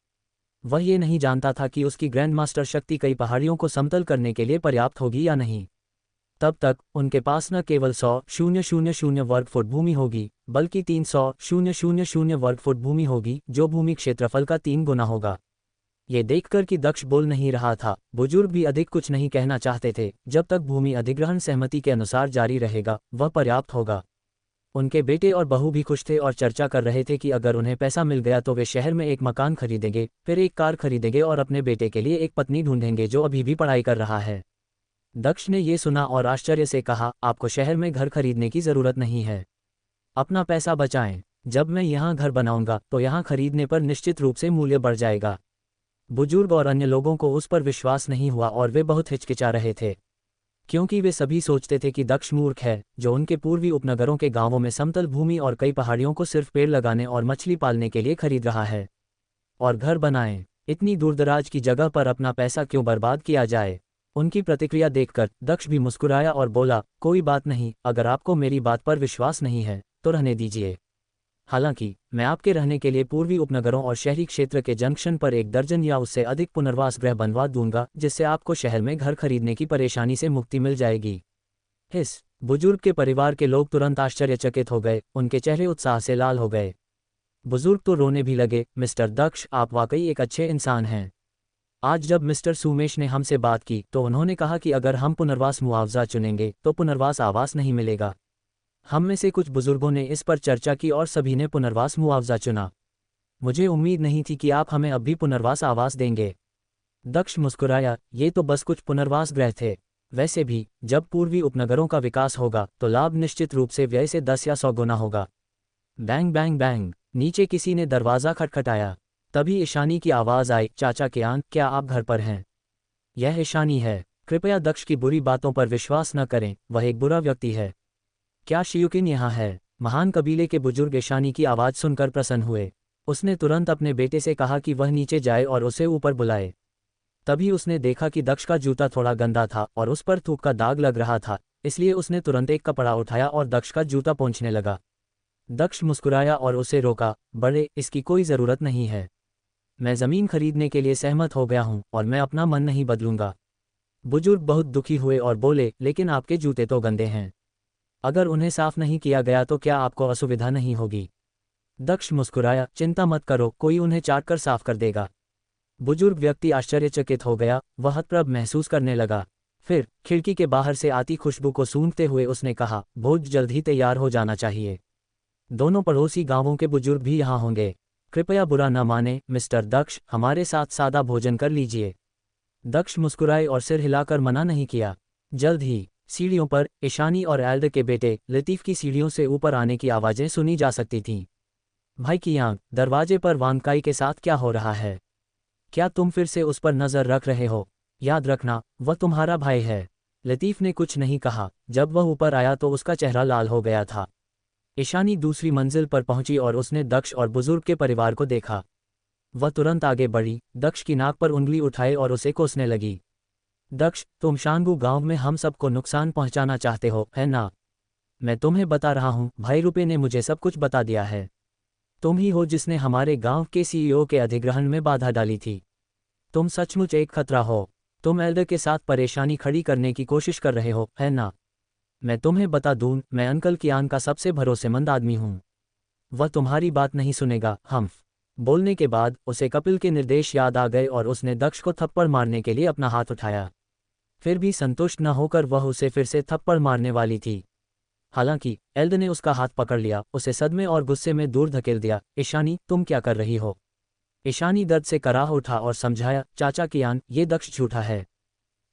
वह ये नहीं जानता था कि उसकी ग्रैंडमास्टर शक्ति कई पहाड़ियों को समतल करने के लिए पर्याप्त होगी या नहीं। तब तक उनके पास न केवल 100,000 वर्ग फुट भूमि होगी, बल्कि 300,000 वर्ग फुट भूमि होगी, जो भूमि क्षेत्रफल का 3 गुना होगा। ये देखकर कि दक्ष बोल नहीं रहा था, बुजुर्ग भी अधिक कुछ नहीं कहना चाहते थे। जब तक भूमि अधिग्रहण सहमति के अनुसार जारी रहेगा, वह पर्याप्त होगा। उनके बेटे और बहू भी खुश थे और चर्चा कर रहे थे कि अगर उन्हें पैसा मिल गया तो वे शहर में एक मकान खरीदेंगे, फिर एक कार खरीदेंगे और अपने बेटे के लिए एक पत्नी ढूंढेंगे जो अभी भी पढ़ाई कर रहा है। दक्ष ने ये सुना और आश्चर्य से कहा, आपको शहर में घर खरीदने की ज़रूरत नहीं है। अपना पैसा बचाएं। जब मैं यहाँ घर बनाऊंगा तो यहाँ खरीदने पर निश्चित रूप से मूल्य बढ़ जाएगा। बुजुर्ग और अन्य लोगों को उस पर विश्वास नहीं हुआ और वे बहुत हिचकिचा रहे थे, क्योंकि वे सभी सोचते थे कि दक्ष मूर्ख है, जो उनके पूर्वी उपनगरों के गांवों में समतल भूमि और कई पहाड़ियों को सिर्फ पेड़ लगाने और मछली पालने के लिए खरीद रहा है। और घर बनाएं। इतनी दूरदराज की जगह पर अपना पैसा क्यों बर्बाद किया जाए? उनकी प्रतिक्रिया देखकर दक्ष भी मुस्कुराया और बोला, कोई बात नहीं, अगर आपको मेरी बात पर विश्वास नहीं है तो रहने दीजिए। हालांकि मैं आपके रहने के लिए पूर्वी उपनगरों और शहरी क्षेत्र के जंक्शन पर 1 दर्जन या उससे अधिक पुनर्वास गृह बनवा दूंगा, जिससे आपको शहर में घर खरीदने की परेशानी से मुक्ति मिल जाएगी। इस बुजुर्ग के परिवार के लोग तुरंत आश्चर्यचकित हो गए, उनके चेहरे उत्साह से लाल हो गए। बुजुर्ग तो रोने भी लगे। मिस्टर दक्ष, आप वाकई एक अच्छे इंसान हैं। आज जब मिस्टर सुमेश ने हमसे बात की तो उन्होंने कहा कि अगर हम पुनर्वास मुआवजा चुनेंगे तो पुनर्वास आवास नहीं मिलेगा। हम में से कुछ बुजुर्गों ने इस पर चर्चा की और सभी ने पुनर्वास मुआवजा चुना। मुझे उम्मीद नहीं थी कि आप हमें अब भी पुनर्वास आवास देंगे। दक्ष मुस्कुराया, ये तो बस कुछ पुनर्वास गृह थे। वैसे भी जब पूर्वी उपनगरों का विकास होगा तो लाभ निश्चित रूप से व्यय से 10 या 100 गुना होगा। बैंग बैंग बैंग, नीचे किसी ने दरवाज़ा खटखटाया। तभी ईशानी की आवाज़ आई, चाचा के आन, क्या आप घर पर हैं? यह ईशानी है। कृपया दक्ष की बुरी बातों पर विश्वास न करें, वह एक बुरा व्यक्ति है। क्या शियुकिन यहाँ है? महान कबीले के बुजुर्ग ईशानी की आवाज़ सुनकर प्रसन्न हुए। उसने तुरंत अपने बेटे से कहा कि वह नीचे जाए और उसे ऊपर बुलाए। तभी उसने देखा कि दक्ष का जूता थोड़ा गंदा था और उस पर थूक का दाग लग रहा था, इसलिए उसने तुरंत एक कपड़ा उठाया और दक्ष का जूता पोंछने लगा। दक्ष मुस्कुराया और उसे रोका, बड़े, इसकी कोई ज़रूरत नहीं है। मैं ज़मीन खरीदने के लिए सहमत हो गया हूँ और मैं अपना मन नहीं बदलूंगा। बुजुर्ग बहुत दुखी हुए और बोले, लेकिन आपके जूते तो गंदे हैं। अगर उन्हें साफ नहीं किया गया तो क्या आपको असुविधा नहीं होगी? दक्ष मुस्कुराया, चिंता मत करो, कोई उन्हें चाट कर साफ कर देगा। बुजुर्ग व्यक्ति आश्चर्यचकित हो गया, वह हतप्रभ महसूस करने लगा। फिर खिड़की के बाहर से आती खुशबू को सूंघते हुए उसने कहा, भोज जल्द ही तैयार हो जाना चाहिए। दोनों पड़ोसी गांवों के बुजुर्ग भी यहाँ होंगे। कृपया बुरा न माने मिस्टर दक्ष, हमारे साथ सादा भोजन कर लीजिए। दक्ष मुस्कुराए और सिर हिलाकर मना नहीं किया। जल्द ही सीढ़ियों पर ईशानी और एल्डर के बेटे लतीफ़ की सीढ़ियों से ऊपर आने की आवाज़ें सुनी जा सकती थीं। भाई की आंख दरवाजे पर वानकाई के साथ क्या हो रहा है? क्या तुम फिर से उस पर नज़र रख रहे हो? याद रखना, वह तुम्हारा भाई है। लतीफ़ ने कुछ नहीं कहा। जब वह ऊपर आया तो उसका चेहरा लाल हो गया था। ईशानी दूसरी मंजिल पर पहुंची और उसने दक्ष और बुजुर्ग के परिवार को देखा। वह तुरंत आगे बढ़ी, दक्ष की नाक पर उंगली उठाए और उसे कोसने लगी। दक्ष, तुम शांगू गांव में हम सबको नुकसान पहुंचाना चाहते हो, है ना? मैं तुम्हें बता रहा हूं, भाई रुपे ने मुझे सब कुछ बता दिया है। तुम ही हो जिसने हमारे गांव के सीईओ के अधिग्रहण में बाधा डाली थी। तुम सचमुच एक खतरा हो। तुम एल्डर के साथ परेशानी खड़ी करने की कोशिश कर रहे हो, है ना? मैं तुम्हें बता दूं, मैं अंकल कियान का सबसे भरोसेमंद आदमी हूं। वह तुम्हारी बात नहीं सुनेगा। हम्फ। बोलने के बाद उसे कपिल के निर्देश याद आ गए और उसने दक्ष को थप्पड़ मारने के लिए अपना हाथ उठाया। फिर भी संतुष्ट न होकर वह उसे फिर से थप्पड़ मारने वाली थी। हालांकि एल्डर ने उसका हाथ पकड़ लिया, उसे सदमे और गुस्से में दूर धकेल दिया। ईशानी, तुम क्या कर रही हो? ईशानी दर्द से कराह उठा और समझाया, चाचा कियान, ये दक्ष झूठा है।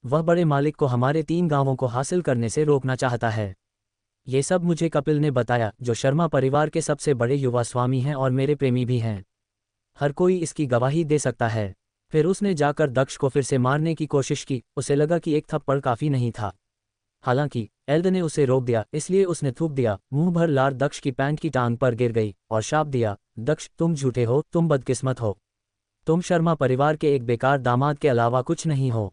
वह बड़े मालिक को हमारे 3 गांवों को हासिल करने से रोकना चाहता है। ये सब मुझे कपिल ने बताया, जो शर्मा परिवार के सबसे बड़े युवा स्वामी हैं और मेरे प्रेमी भी हैं। हर कोई इसकी गवाही दे सकता है। फिर उसने जाकर दक्ष को फिर से मारने की कोशिश की। उसे लगा कि एक थप्पड़ काफ़ी नहीं था। हालांकि एल्डर ने उसे रोक दिया, इसलिए उसने थूक दिया। मुंह भर लार दक्ष की पैंट की टांग पर गिर गई और शाप दिया, दक्ष, तुम झूठे हो, तुम बदकिस्मत हो। तुम शर्मा परिवार के एक बेकार दामाद के अलावा कुछ नहीं हो।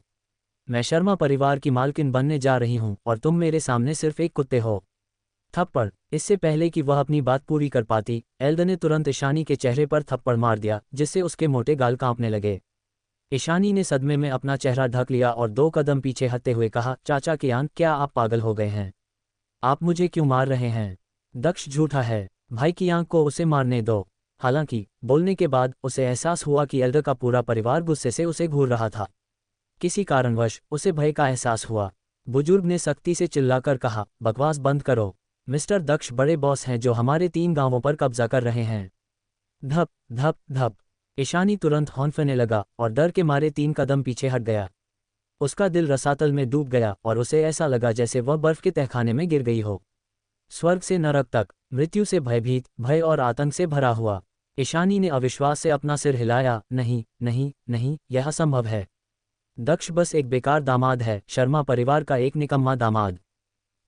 मैं शर्मा परिवार की मालकिन बनने जा रही हूं और तुम मेरे सामने सिर्फ एक कुत्ते हो। थप्पड़। इससे पहले कि वह अपनी बात पूरी कर पाती, एल्डर ने तुरंत ईशानी के चेहरे पर थप्पड़ मार दिया, जिससे उसके मोटे गाल कांपने लगे। ईशानी ने सदमे में अपना चेहरा ढक लिया और 2 कदम पीछे हटते हुए कहा, चाचा कियान, क्या आप पागल हो गए हैं? आप मुझे क्यों मार रहे हैं? दक्ष झूठा है। भाई की आंख को उसे मारने दो। हालांकि बोलने के बाद उसे एहसास हुआ कि एल्डर का पूरा परिवार गुस्से से उसे घूर रहा था। किसी कारणवश उसे भय का एहसास हुआ। बुजुर्ग ने सख्ती से चिल्लाकर कहा, बकवास बंद करो। मिस्टर दक्ष बड़े बॉस हैं जो हमारे 3 गांवों पर कब्जा कर रहे हैं। धप धप धप। ईशानी तुरंत हौंफने लगा और डर के मारे 3 कदम पीछे हट गया। उसका दिल रसातल में डूब गया और उसे ऐसा लगा जैसे वह बर्फ के तहखाने में गिर गई हो। स्वर्ग से नरक तक, मृत्यु से भयभीत, भय और आतंक से भरा हुआ। ईशानी ने अविश्वास से अपना सिर हिलाया, नहीं नहीं नहीं, यह असंभव है। दक्ष बस एक बेकार दामाद है, शर्मा परिवार का एक निकम्मा दामाद।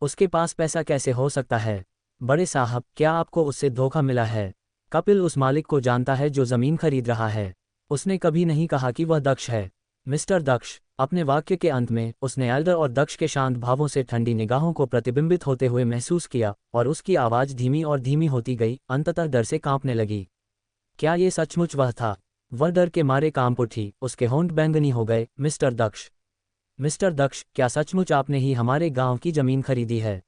उसके पास पैसा कैसे हो सकता है? बड़े साहब, क्या आपको उससे धोखा मिला है? कपिल उस मालिक को जानता है जो जमीन खरीद रहा है। उसने कभी नहीं कहा कि वह दक्ष है। मिस्टर दक्ष। अपने वाक्य के अंत में उसने एल्डर और दक्ष के शांत भावों से ठंडी निगाहों को प्रतिबिंबित होते हुए महसूस किया और उसकी आवाज़ धीमी और धीमी होती गई, अंततः डर से कांपने लगी। क्या ये सचमुच वह था? वह डर के मारे कांप उठी, उसके होंठ बैंगनी हो गए। मिस्टर दक्ष, मिस्टर दक्ष, क्या सचमुच आपने ही हमारे गांव की जमीन खरीदी है?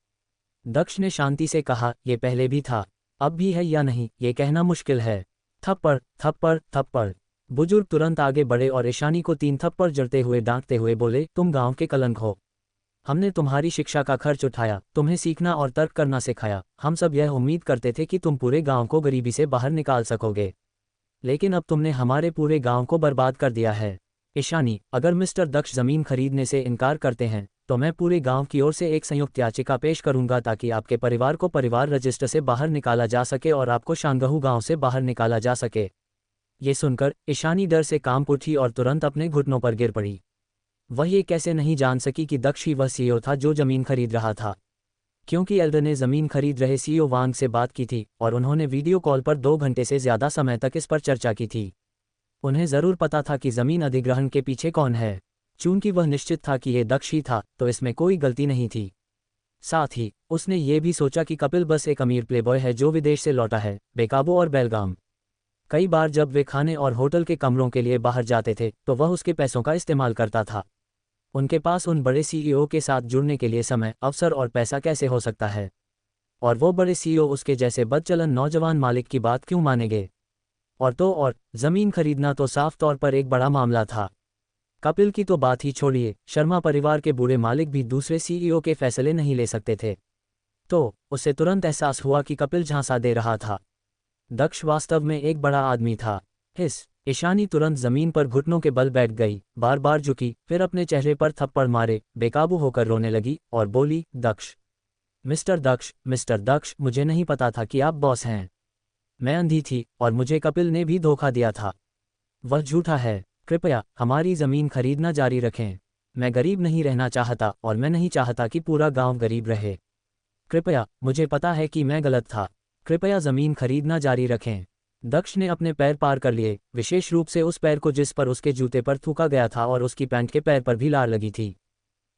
दक्ष ने शांति से कहा, यह पहले भी था, अब भी है या नहीं, ये कहना मुश्किल है। थप्पड़ थप्पड़ थप्पड़। बुजुर्ग तुरंत आगे बढ़े और ईशानी को 3 थप्पड़ जड़ते हुए डांटते हुए बोले, तुम गांव के कलंक हो। हमने तुम्हारी शिक्षा का खर्च उठाया, तुम्हें सीखना और तर्क करना सिखाया। हम सब यह उम्मीद करते थे कि तुम पूरे गांव को गरीबी से बाहर निकाल सकोगे, लेकिन अब तुमने हमारे पूरे गांव को बर्बाद कर दिया है। ईशानी, अगर मिस्टर दक्ष जमीन खरीदने से इनकार करते हैं तो मैं पूरे गांव की ओर से एक संयुक्त याचिका पेश करूंगा ताकि आपके परिवार को परिवार रजिस्टर से बाहर निकाला जा सके और आपको शांगहू गांव से बाहर निकाला जा सके। ये सुनकर ईशानी डर से कांप उठी और तुरंत अपने घुटनों पर गिर पड़ी। वह ये कैसे नहीं जान सकी कि दक्ष ही वह सीईओ था जो जमीन खरीद रहा था, क्योंकि एल्डर ने जमीन खरीद रहे सीईओ वांग से बात की थी और उन्होंने वीडियो कॉल पर 2 घंटे से ज्यादा समय तक इस पर चर्चा की थी। उन्हें जरूर पता था कि जमीन अधिग्रहण के पीछे कौन है। चूंकि वह निश्चित था कि यह दक्ष ही था, तो इसमें कोई गलती नहीं थी। साथ ही उसने ये भी सोचा कि कपिल बस एक अमीर प्लेबॉय है जो विदेश से लौटा है, बेकाबू और बेलगाम। कई बार जब वे खाने और होटल के कमरों के लिए बाहर जाते थे तो वह उसके पैसों का इस्तेमाल करता था। उनके पास उन बड़े सीईओ के साथ जुड़ने के लिए समय, अवसर और पैसा कैसे हो सकता है? और वो बड़े सीईओ उसके जैसे बदचलन नौजवान मालिक की बात क्यों मानेंगे? और जमीन खरीदना तो साफ तौर पर एक बड़ा मामला था। कपिल की तो बात ही छोड़िए, शर्मा परिवार के बूढ़े मालिक भी दूसरे सीईओ के फैसले नहीं ले सकते थे। तो उसे तुरंत एहसास हुआ कि कपिल झांसा दे रहा था। दक्ष वास्तव में एक बड़ा आदमी था। हिस ईशानी तुरंत जमीन पर घुटनों के बल बैठ गई, बार बार झुकी, फिर अपने चेहरे पर थप्पड़ मारे, बेकाबू होकर रोने लगी और बोली, दक्ष, मिस्टर दक्ष, मुझे नहीं पता था कि आप बॉस हैं। मैं अंधी थी और मुझे कपिल ने भी धोखा दिया था। वह झूठा है। कृपया हमारी जमीन खरीदना जारी रखें। मैं गरीब नहीं रहना चाहता और मैं नहीं चाहता कि पूरा गांव गरीब रहे। कृपया, मुझे पता है कि मैं गलत था। कृपया जमीन खरीदना जारी रखें। दक्ष ने अपने पैर पार कर लिए, विशेष रूप से उस पैर को जिस पर उसके जूते पर थूका गया था और उसकी पैंट के पैर पर भी लार लगी थी।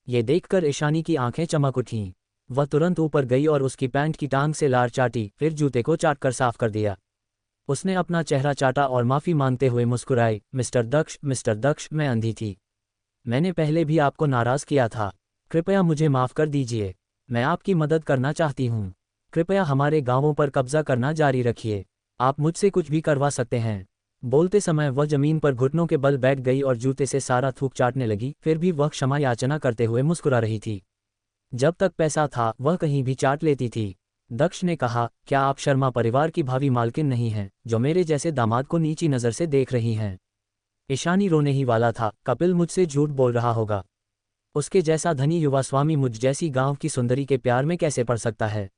ये देखकर ईशानी की आंखें चमक उठीं। वह तुरंत ऊपर गई और उसकी पैंट की टांग से लार चाटी, फिर जूते को चाटकर साफ कर दिया। उसने अपना चेहरा चाटा और माफी मांगते हुए मुस्कुराई, मिस्टर दक्ष, मैं अंधी थी। मैंने पहले भी आपको नाराज किया था। कृपया मुझे माफ कर दीजिए। मैं आपकी मदद करना चाहती हूँ। कृपया हमारे गांवों पर कब्जा करना जारी रखिए। आप मुझसे कुछ भी करवा सकते हैं। बोलते समय वह जमीन पर घुटनों के बल बैठ गई और जूते से सारा थूक चाटने लगी, फिर भी वह क्षमा याचना करते हुए मुस्कुरा रही थी। जब तक पैसा था वह कहीं भी चाट लेती थी। दक्ष ने कहा, क्या आप शर्मा परिवार की भावी मालकिन नहीं हैं, जो मेरे जैसे दामाद को नीची नज़र से देख रही हैं? ईशानी रोने ही वाला था। कपिल मुझसे झूठ बोल रहा होगा। उसके जैसा धनी युवा स्वामी मुझ जैसी गांव की सुंदरी के प्यार में कैसे पड़ सकता है?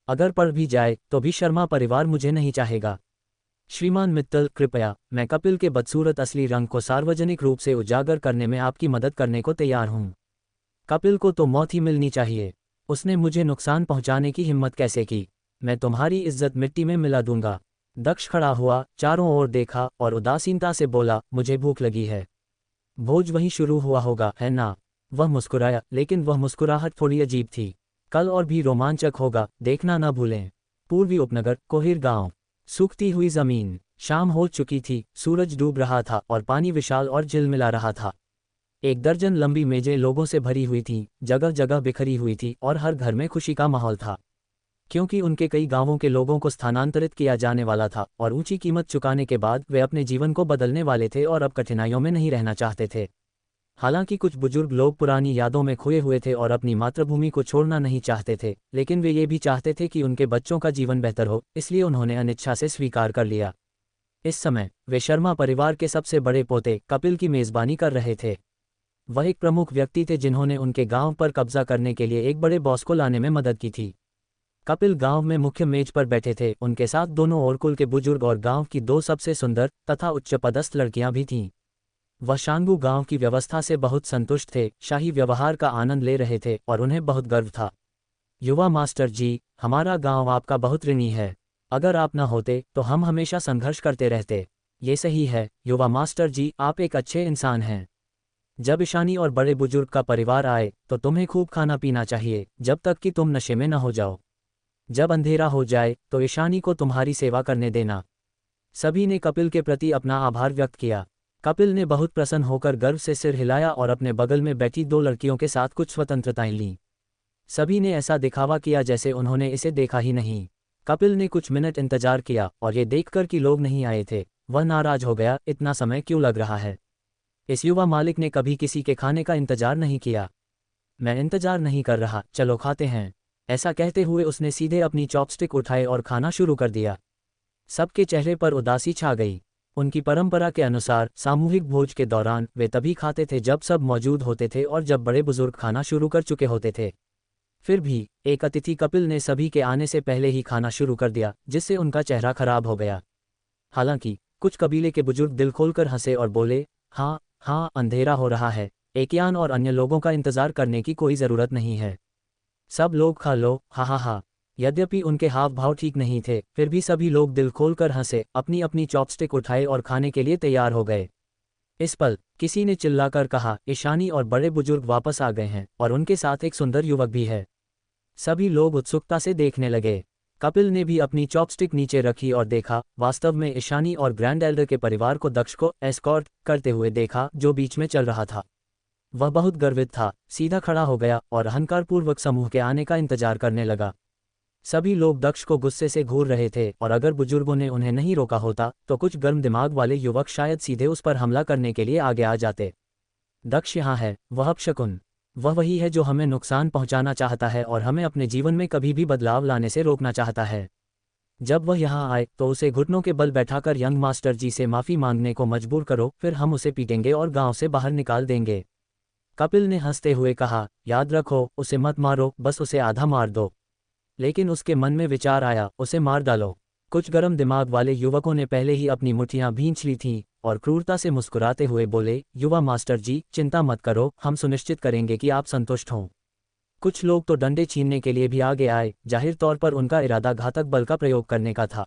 अगर पड़ भी जाए तो भी शर्मा परिवार मुझे नहीं चाहेगा। श्रीमान मित्तल, कृपया, मैं कपिल के बदसूरत असली रंग को सार्वजनिक रूप से उजागर करने में आपकी मदद करने को तैयार हूँ। कपिल को तो मौत ही मिलनी चाहिए। उसने मुझे नुकसान पहुंचाने की हिम्मत कैसे की? मैं तुम्हारी इज्जत मिट्टी में मिला दूंगा। दक्ष खड़ा हुआ, चारों ओर देखा और उदासीनता से बोला, मुझे भूख लगी है। भोज वहीं शुरू हुआ होगा, है ना? वह मुस्कुराया, लेकिन वह मुस्कुराहट थोड़ी अजीब थी। कल और भी रोमांचक होगा, देखना न भूलें। पूर्वी उपनगर, कोहिर गांव। सूखती हुई जमीन। शाम हो चुकी थी, सूरज डूब रहा था और पानी विशाल और झिलमिला रहा था। 1 दर्जन लंबी मेजें लोगों से भरी हुई थीं, जगह जगह बिखरी हुई थी और हर घर में खुशी का माहौल था। क्योंकि उनके कई गांवों के लोगों को स्थानांतरित किया जाने वाला था और ऊंची कीमत चुकाने के बाद वे अपने जीवन को बदलने वाले थे और अब कठिनाइयों में नहीं रहना चाहते थे। हालांकि कुछ बुजुर्ग लोग पुरानी यादों में खोए हुए थे और अपनी मातृभूमि को छोड़ना नहीं चाहते थे, लेकिन वे ये भी चाहते थे कि उनके बच्चों का जीवन बेहतर हो, इसलिए उन्होंने अनिच्छा से स्वीकार कर लिया। इस समय वे शर्मा परिवार के सबसे बड़े पोते कपिल की मेजबानी कर रहे थे। वह एक प्रमुख व्यक्ति थे जिन्होंने उनके गांव पर कब्जा करने के लिए एक बड़े बॉस को लाने में मदद की थी। कपिल गांव में मुख्य मेज पर बैठे थे। उनके साथ दोनों ओर कुल के बुजुर्ग और गांव की 2 सबसे सुंदर तथा उच्च पदस्थ लड़कियां भी थीं। वह शांगू गांव की व्यवस्था से बहुत संतुष्ट थे, शाही व्यवहार का आनंद ले रहे थे और उन्हें बहुत गर्व था। युवा मास्टर जी, हमारा गांव आपका बहुत ऋणी है। अगर आप न होते तो हम हमेशा संघर्ष करते रहते। ये सही है युवा मास्टर जी, आप एक अच्छे इंसान हैं। जब ईशानी और बड़े बुजुर्ग का परिवार आए तो तुम्हें खूब खाना पीना चाहिए, जब तक कि तुम नशे में न हो जाओ। जब अंधेरा हो जाए तो ईशानी को तुम्हारी सेवा करने देना। सभी ने कपिल के प्रति अपना आभार व्यक्त किया। कपिल ने बहुत प्रसन्न होकर गर्व से सिर हिलाया और अपने बगल में बैठी 2 लड़कियों के साथ कुछ स्वतंत्रताएं लीं। सभी ने ऐसा दिखावा किया जैसे उन्होंने इसे देखा ही नहीं। कपिल ने कुछ मिनट इंतजार किया और ये देखकर कि लोग नहीं आए थे, वह नाराज हो गया, इतना समय क्यों लग रहा है? इस युवा मालिक ने कभी किसी के खाने का इंतजार नहीं किया। मैं इंतजार नहीं कर रहा, चलो खाते हैं। ऐसा कहते हुए उसने सीधे अपनी चॉपस्टिक उठाए और खाना शुरू कर दिया। सबके चेहरे पर उदासी छा गई। उनकी परंपरा के अनुसार सामूहिक भोज के दौरान वे तभी खाते थे जब सब मौजूद होते थे और जब बड़े बुजुर्ग खाना शुरू कर चुके होते थे। फिर भी एक अतिथि कपिल ने सभी के आने से पहले ही खाना शुरू कर दिया, जिससे उनका चेहरा खराब हो गया। हालांकि कुछ कबीले के बुजुर्ग दिल खोलकर हंसे और बोले, हाँ हाँ, अंधेरा हो रहा है, एकियान और अन्य लोगों का इंतजार करने की कोई ज़रूरत नहीं है। सब लोग खा लो, हा हा हा। यद्यपि उनके हाव भाव ठीक नहीं थे, फिर भी सभी लोग दिल खोलकर हंसे, अपनी अपनी चॉपस्टिक उठाए और खाने के लिए तैयार हो गए। इस पल किसी ने चिल्लाकर कहा, ईशानी और बड़े बुजुर्ग वापस आ गए हैं और उनके साथ एक सुंदर युवक भी है। सभी लोग उत्सुकता से देखने लगे। कपिल ने भी अपनी चॉपस्टिक नीचे रखी और देखा। वास्तव में ईशानी और ग्रैंड एल्डर के परिवार को दक्ष को एस्कॉर्ट करते हुए देखा, जो बीच में चल रहा था। वह बहुत गर्वित था, सीधा खड़ा हो गया और अहंकारपूर्वक समूह के आने का इंतजार करने लगा। सभी लोग दक्ष को गुस्से से घूर रहे थे और अगर बुजुर्गों ने उन्हें नहीं रोका होता तो कुछ गर्म दिमाग वाले युवक शायद सीधे उस पर हमला करने के लिए आगे आ जाते। दक्ष यहाँ है, वह अपशकुन। वह वही है जो हमें नुकसान पहुंचाना चाहता है और हमें अपने जीवन में कभी भी बदलाव लाने से रोकना चाहता है। जब वह यहाँ आए तो उसे घुटनों के बल बैठाकर यंग मास्टर जी से माफ़ी मांगने को मजबूर करो, फिर हम उसे पीटेंगे और गांव से बाहर निकाल देंगे। कपिल ने हंसते हुए कहा, याद रखो, उसे मत मारो, बस उसे आधा मार दो। लेकिन उसके मन में विचार आया, उसे मार डालो। कुछ गर्म दिमाग वाले युवकों ने पहले ही अपनी मुट्ठियां भींच ली थीं और क्रूरता से मुस्कुराते हुए बोले, युवा मास्टर जी, चिंता मत करो, हम सुनिश्चित करेंगे कि आप संतुष्ट हों। कुछ लोग तो डंडे छीनने के लिए भी आगे आए, जाहिर तौर पर उनका इरादा घातक बल का प्रयोग करने का था।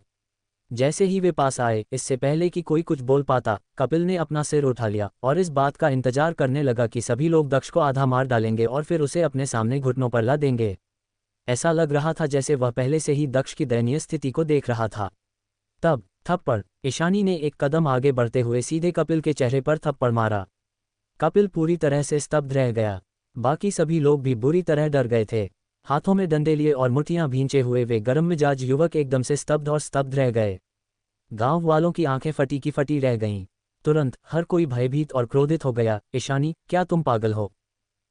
जैसे ही वे पास आए, इससे पहले कि कोई कुछ बोल पाता, कपिल ने अपना सिर उठा लिया और इस बात का इंतजार करने लगा कि सभी लोग दक्ष को आधा मार डालेंगे और फिर उसे अपने सामने घुटनों पर ला देंगे। ऐसा लग रहा था जैसे वह पहले से ही दक्ष की दयनीय स्थिति को देख रहा था। तब थप्पड़। ईशानी ने एक कदम आगे बढ़ते हुए सीधे कपिल के चेहरे पर थप्पड़ मारा। कपिल पूरी तरह से स्तब्ध रह गया। बाकी सभी लोग भी बुरी तरह डर गए थे। हाथों में डंडे लिए और मुट्ठियां भींचे हुए वे गर्म मिजाज युवक एकदम से स्तब्ध रह गए। गांव वालों की आंखें फटी की फटी रह गईं। तुरंत हर कोई भयभीत और क्रोधित हो गया। ईशानी, क्या तुम पागल हो?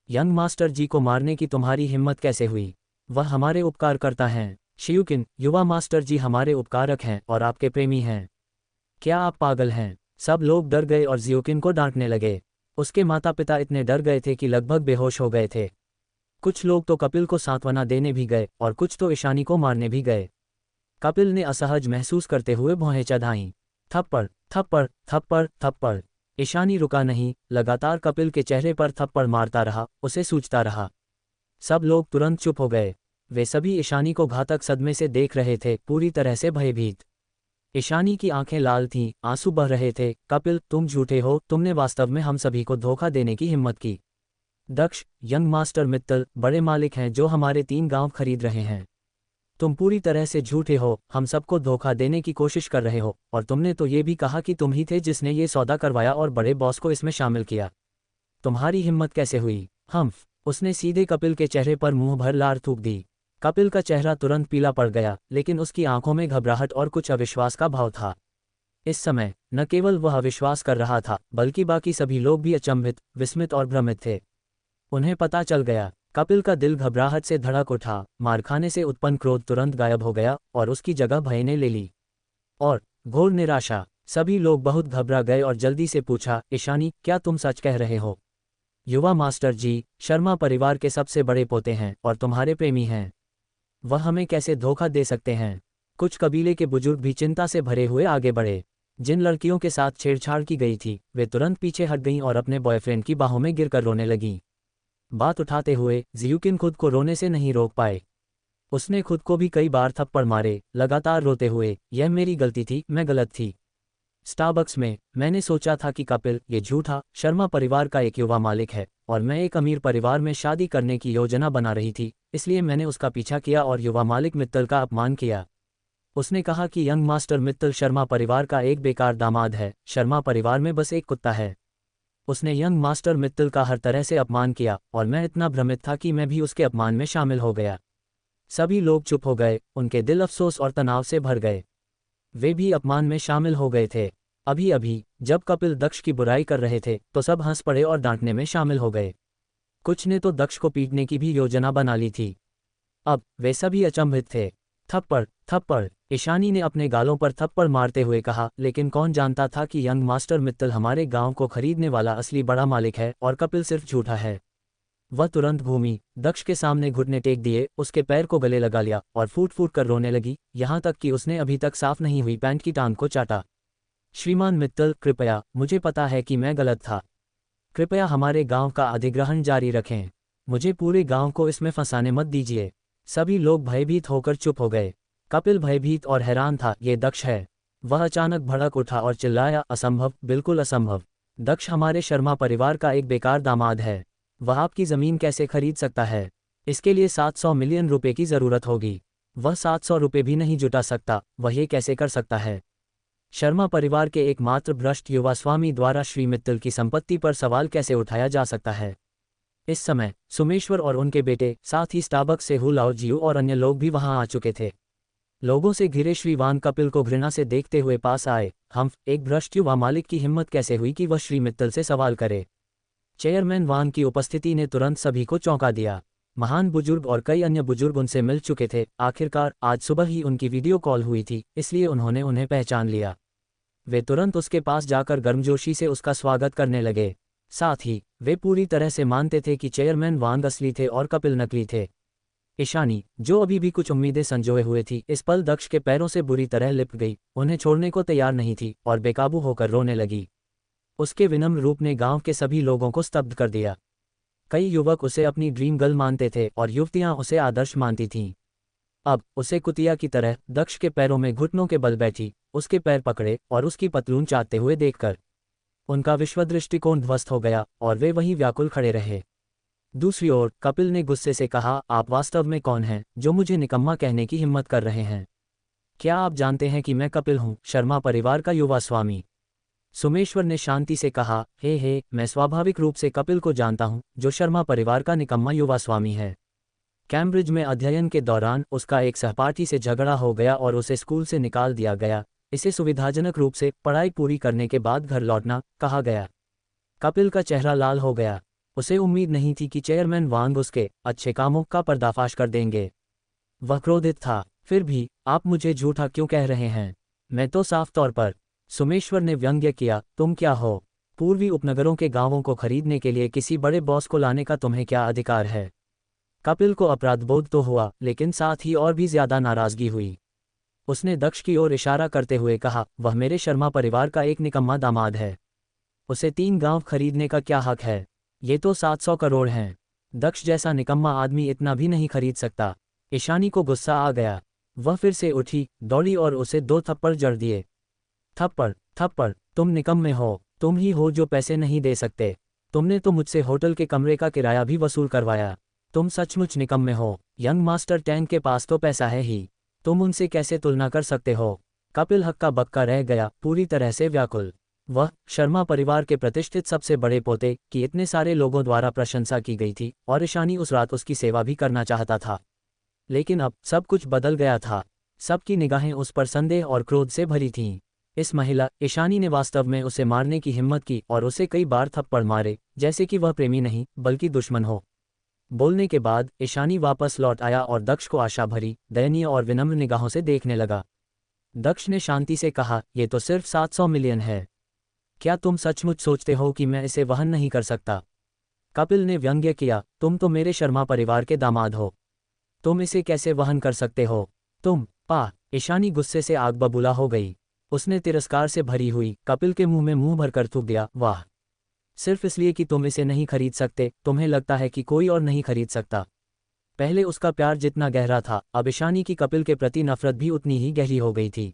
यंग मास्टर जी को मारने की तुम्हारी हिम्मत कैसे हुई? वह हमारे उपकारकर्ता हैं। शियुकिन, युवा मास्टर जी हमारे उपकारक हैं और आपके प्रेमी हैं। क्या आप पागल हैं? सब लोग डर गए और जियोकिन को डांटने लगे। उसके माता पिता इतने डर गए थे कि लगभग बेहोश हो गए थे। कुछ लोग तो कपिल को सांत्वना देने भी गए और कुछ तो ईशानी को मारने भी गए। कपिल ने असहज महसूस करते हुए भौहें चढ़ाईं। थप्पड़, थप्पड़, थप्पड़, थप्पड़। ईशानी रुका नहीं, लगातार कपिल के चेहरे पर थप्पड़ मारता रहा, उसे सूझता रहा। सब लोग तुरंत चुप हो गए। वे सभी ईशानी को घातक सदमे से देख रहे थे, पूरी तरह से भयभीत। ईशानी की आंखें लाल थीं, आंसू बह रहे थे। कपिल, तुम झूठे हो, तुमने वास्तव में हम सभी को धोखा देने की हिम्मत की। दक्ष, यंग मास्टर मित्तल, बड़े मालिक हैं जो हमारे 3 गांव खरीद रहे हैं। तुम पूरी तरह से झूठे हो, हम सबको धोखा देने की कोशिश कर रहे हो, और तुमने तो ये भी कहा कि तुम ही थे जिसने ये सौदा करवाया और बड़े बॉस को इसमें शामिल किया। तुम्हारी हिम्मत कैसे हुई? हम्फ। उसने सीधे कपिल के चेहरे पर मुंह भर लार थूक दी। कपिल का चेहरा तुरंत पीला पड़ गया, लेकिन उसकी आंखों में घबराहट और कुछ अविश्वास का भाव था। इस समय न केवल वह अविश्वास कर रहा था, बल्कि बाकी सभी लोग भी अचंभित, विस्मित और भ्रमित थे। उन्हें पता चल गया। कपिल का दिल घबराहट से धड़क उठा, मार खाने से उत्पन्न क्रोध तुरंत गायब हो गया और उसकी जगह भय ने ले ली। और घोर निराशा। सभी लोग बहुत घबरा गए और जल्दी से पूछा, ईशानी, क्या तुम सच कह रहे हो? युवा मास्टर जी, शर्मा परिवार के सबसे बड़े पोते हैं और तुम्हारे प्रेमी हैं। वह हमें कैसे धोखा दे सकते हैं? कुछ कबीले के बुजुर्ग भी चिंता से भरे हुए आगे बढ़े। जिन लड़कियों के साथ छेड़छाड़ की गई थी, वे तुरंत पीछे हट गईं और अपने बॉयफ्रेंड की बाहों में गिरकर रोने लगीं। बात उठाते हुए जियुकिन खुद को रोने से नहीं रोक पाए। उसने खुद को भी कई बार थप्पड़ मारे, लगातार रोते हुए, यह मेरी गलती थी, मैं गलत थी। स्टारबक्स में मैंने सोचा था कि कपिल, ये झूठा, शर्मा परिवार का एक युवा मालिक है और मैं एक अमीर परिवार में शादी करने की योजना बना रही थी, इसलिए मैंने उसका पीछा किया और युवा मालिक मित्तल का अपमान किया। उसने कहा कि यंग मास्टर मित्तल शर्मा परिवार का एक बेकार दामाद है, शर्मा परिवार में बस एक कुत्ता है। उसने यंग मास्टर मित्तल का हर तरह से अपमान किया और मैं इतना भ्रमित था कि मैं भी उसके अपमान में शामिल हो गया। सभी लोग चुप हो गए, उनके दिल अफसोस और तनाव से भर गए। वे भी अपमान में शामिल हो गए थे। अभी अभी जब कपिल दक्ष की बुराई कर रहे थे तो सब हंस पड़े और डांटने में शामिल हो गए। कुछ ने तो दक्ष को पीटने की भी योजना बना ली थी। अब वे सभी अचंभित थे। थप्पड़, थप्पड़। ईशानी ने अपने गालों पर थप्पड़ मारते हुए कहा, लेकिन कौन जानता था कि यंग मास्टर मित्तल हमारे गांव को खरीदने वाला असली बड़ा मालिक है और कपिल सिर्फ झूठा है। वह तुरंत भूमि दक्ष के सामने घुटने टेक दिए, उसके पैर को गले लगा लिया और फूट फूट कर रोने लगी, यहाँ तक कि उसने अभी तक साफ नहीं हुई पैंट की टांग को चाटा। श्रीमान मित्तल, कृपया, मुझे पता है कि मैं गलत था। कृपया हमारे गांव का अधिग्रहण जारी रखें। मुझे पूरे गांव को इसमें फंसाने मत दीजिए। सभी लोग भयभीत होकर चुप हो गए। कपिल भयभीत और हैरान था, ये दक्ष है। वह अचानक भड़क उठा और चिल्लाया, असंभव, बिल्कुल असंभव। दक्ष हमारे शर्मा परिवार का एक बेकार दामाद है। वह आपकी ज़मीन कैसे खरीद सकता है? इसके लिए 700 मिलियन रुपए की ज़रूरत होगी। वह 700 रुपये भी नहीं जुटा सकता, वह ये कैसे कर सकता है? शर्मा परिवार के एकमात्र भ्रष्ट युवा स्वामी द्वारा श्री मित्तल की संपत्ति पर सवाल कैसे उठाया जा सकता है? इस समय सुमेश्वर और उनके बेटे, साथ ही स्टारबक्स से हु लाओ जियो और अन्य लोग भी वहां आ चुके थे। लोगों से घिरे श्री वान कपिल को घृणा से देखते हुए पास आए। हम एक भ्रष्ट युवा मालिक की हिम्मत कैसे हुई कि वह श्री मित्तल से सवाल करे? चेयरमैन वान की उपस्थिति ने तुरंत सभी को चौंका दिया। महान बुजुर्ग और कई अन्य बुजुर्ग उनसे मिल चुके थे। आखिरकार आज सुबह ही उनकी वीडियो कॉल हुई थी, इसलिए उन्होंने उन्हें पहचान लिया। वे तुरंत उसके पास जाकर गर्मजोशी से उसका स्वागत करने लगे। साथ ही वे पूरी तरह से मानते थे कि चेयरमैन वांग असली थे और कपिल नकली थे। ईशानी, जो अभी भी कुछ उम्मीदें संजोए हुए थी, इस पल दक्ष के पैरों से बुरी तरह लिपट गई, उन्हें छोड़ने को तैयार नहीं थी और बेकाबू होकर रोने लगी। उसके विनम्र रूप ने गांव के सभी लोगों को स्तब्ध कर दिया। कई युवक उसे अपनी ड्रीम गर्ल मानते थे और युवतियां उसे आदर्श मानती थीं। अब उसे कुतिया की तरह दक्ष के पैरों में घुटनों के बल बैठी, उसके पैर पकड़े और उसकी पतलून चाटते हुए देखकर उनका विश्वदृष्टिकोण ध्वस्त हो गया और वे वहीं व्याकुल खड़े रहे। दूसरी ओर कपिल ने गुस्से से कहा, आप वास्तव में कौन हैं जो मुझे निकम्मा कहने की हिम्मत कर रहे हैं? क्या आप जानते हैं कि मैं कपिल हूँ, शर्मा परिवार का युवा स्वामी? सोमेश्वर ने शांति से कहा, हे, मैं स्वाभाविक रूप से कपिल को जानता हूँ, जो शर्मा परिवार का निकम्मा युवा स्वामी है। कैम्ब्रिज में अध्ययन के दौरान उसका एक सहपाठी से झगड़ा हो गया और उसे स्कूल से निकाल दिया गया। इसे सुविधाजनक रूप से पढ़ाई पूरी करने के बाद घर लौटना कहा गया। कपिल का चेहरा लाल हो गया। उसे उम्मीद नहीं थी कि चेयरमैन वांग उसके अच्छे कामों का पर्दाफाश कर देंगे। वह क्रोधित था। फिर भी आप मुझे झूठा क्यों कह रहे हैं? मैं तो साफ तौर पर। सोमेश्वर ने व्यंग्य किया, तुम क्या हो? पूर्वी उपनगरों के गांवों को खरीदने के लिए किसी बड़े बॉस को लाने का तुम्हें क्या अधिकार है? कपिल को अपराधबोध तो हुआ, लेकिन साथ ही और भी ज्यादा नाराजगी हुई। उसने दक्ष की ओर इशारा करते हुए कहा, वह मेरे शर्मा परिवार का एक निकम्मा दामाद है। उसे 3 गांव खरीदने का क्या हक है? ये तो 700 करोड़ हैं। दक्ष जैसा निकम्मा आदमी इतना भी नहीं खरीद सकता। ईशानी को गुस्सा आ गया। वह फिर से उठी, दौड़ी और उसे 2 थप्पड़ जड़ दिए। थप्पड़, तुम निकम्मे हो। तुम ही हो जो पैसे नहीं दे सकते। तुमने तो मुझसे होटल के कमरे का किराया भी वसूल करवाया। तुम सचमुच निकम्मे हो। यंग मास्टर टैंक के पास तो पैसा है ही, तुम उनसे कैसे तुलना कर सकते हो? कपिल हक्का बक्का रह गया, पूरी तरह से व्याकुल। वह शर्मा परिवार के प्रतिष्ठित सबसे बड़े पोते की इतने सारे लोगों द्वारा प्रशंसा की गई थी और ईशानी उस रात उसकी सेवा भी करना चाहता था। लेकिन अब सब कुछ बदल गया था। सबकी निगाहें उस पर संदेह और क्रोध से भरी थीं। इस महिला ईशानी ने वास्तव में उसे मारने की हिम्मत की और उसे कई बार थप्पड़ मारे, जैसे कि वह प्रेमी नहीं बल्कि दुश्मन हो। बोलने के बाद ईशानी वापस लौट आया और दक्ष को आशा भरी, दयनीय और विनम्र निगाहों से देखने लगा। दक्ष ने शांति से कहा, यह तो सिर्फ 700 मिलियन है। क्या तुम सचमुच सोचते हो कि मैं इसे वहन नहीं कर सकता? कपिल ने व्यंग्य किया, तुम तो मेरे शर्मा परिवार के दामाद हो। तुम इसे कैसे वहन कर सकते हो? तुम ईशानी गुस्से से आग बबूला हो गई। उसने तिरस्कार से भरी हुई कपिल के मुंह में मुंह भरकर थूक दिया, वाह! सिर्फ इसलिए कि तुम इसे नहीं खरीद सकते, तुम्हें लगता है कि कोई और नहीं खरीद सकता। पहले उसका प्यार जितना गहरा था, अब ईशानी की कपिल के प्रति नफरत भी उतनी ही गहरी हो गई थी।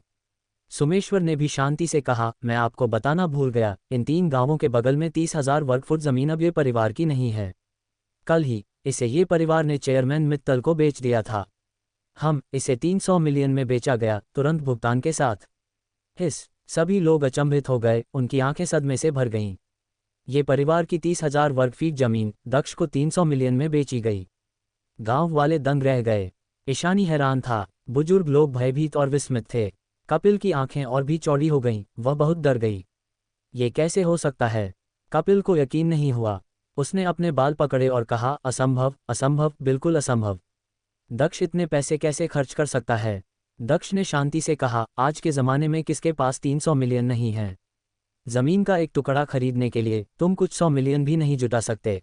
सोमेश्वर ने भी शांति से कहा, मैं आपको बताना भूल गया, इन 3 गांवों के बगल में 30,000 वर्ग फुट जमीन अब ये परिवार की नहीं है। कल ही इसे ये परिवार ने चेयरमैन मित्तल को बेच दिया था। हम इसे 300 मिलियन में बेचा गया, तुरंत भुगतान के साथ। सभी लोग अचंभित हो गए, उनकी आंखें सदमे से भर गईं। ये परिवार की 30,000 वर्ग फीट जमीन दक्ष को 300 मिलियन में बेची गई। गांव वाले दंग रह गए। ईशानी हैरान था, बुजुर्ग लोग भयभीत और विस्मित थे। कपिल की आंखें और भी चौड़ी हो गईं, वह बहुत डर गई। ये कैसे हो सकता है? कपिल को यकीन नहीं हुआ। उसने अपने बाल पकड़े और कहा, असंभव, असंभव, बिल्कुल असंभव। दक्ष इतने पैसे कैसे खर्च कर सकता है? दक्ष ने शांति से कहा, आज के ज़माने में किसके पास 300 मिलियन नहीं है? जमीन का एक टुकड़ा खरीदने के लिए तुम कुछ 100 मिलियन भी नहीं जुटा सकते।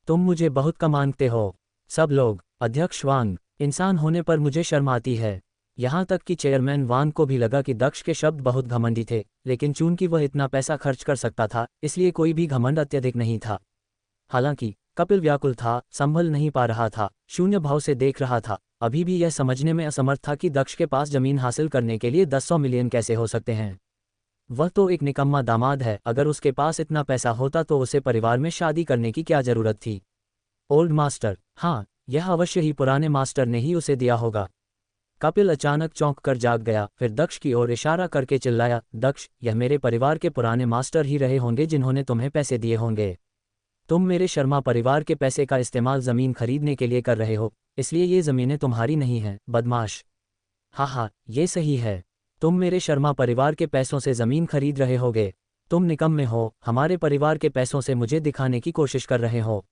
तुम मुझे बहुत कम मानते हो। सब लोग। अध्यक्ष वांग, इंसान होने पर मुझे शर्म आती है। यहाँ तक कि चेयरमैन वांग को भी लगा कि दक्ष के शब्द बहुत घमंडी थे, लेकिन चूंकि वह इतना पैसा खर्च कर सकता था, इसलिए कोई भी घमंड अत्यधिक नहीं था। हालांकि कपिल व्याकुल था, संभल नहीं पा रहा था, शून्य भाव से देख रहा था, अभी भी यह समझने में असमर्थ था कि दक्ष के पास जमीन हासिल करने के लिए 100 मिलियन कैसे हो सकते हैं। वह तो एक निकम्मा दामाद है, अगर उसके पास इतना पैसा होता तो उसे परिवार में शादी करने की क्या जरूरत थी? ओल्ड मास्टर, हाँ, यह अवश्य ही पुराने मास्टर ने ही उसे दिया होगा। कपिल अचानक चौंक कर जाग गया, फिर दक्ष की ओर इशारा करके चिल्लाया, दक्ष, यह मेरे परिवार के पुराने मास्टर ही रहे होंगे जिन्होंने तुम्हें पैसे दिए होंगे। तुम मेरे शर्मा परिवार के पैसे का इस्तेमाल ज़मीन खरीदने के लिए कर रहे हो, इसलिए ये ज़मीनें तुम्हारी नहीं हैं, बदमाश। हाँ, ये सही है। तुम मेरे शर्मा परिवार के पैसों से ज़मीन खरीद रहे होगे। तुम निकम्मे हो, हमारे परिवार के पैसों से मुझे दिखाने की कोशिश कर रहे हो।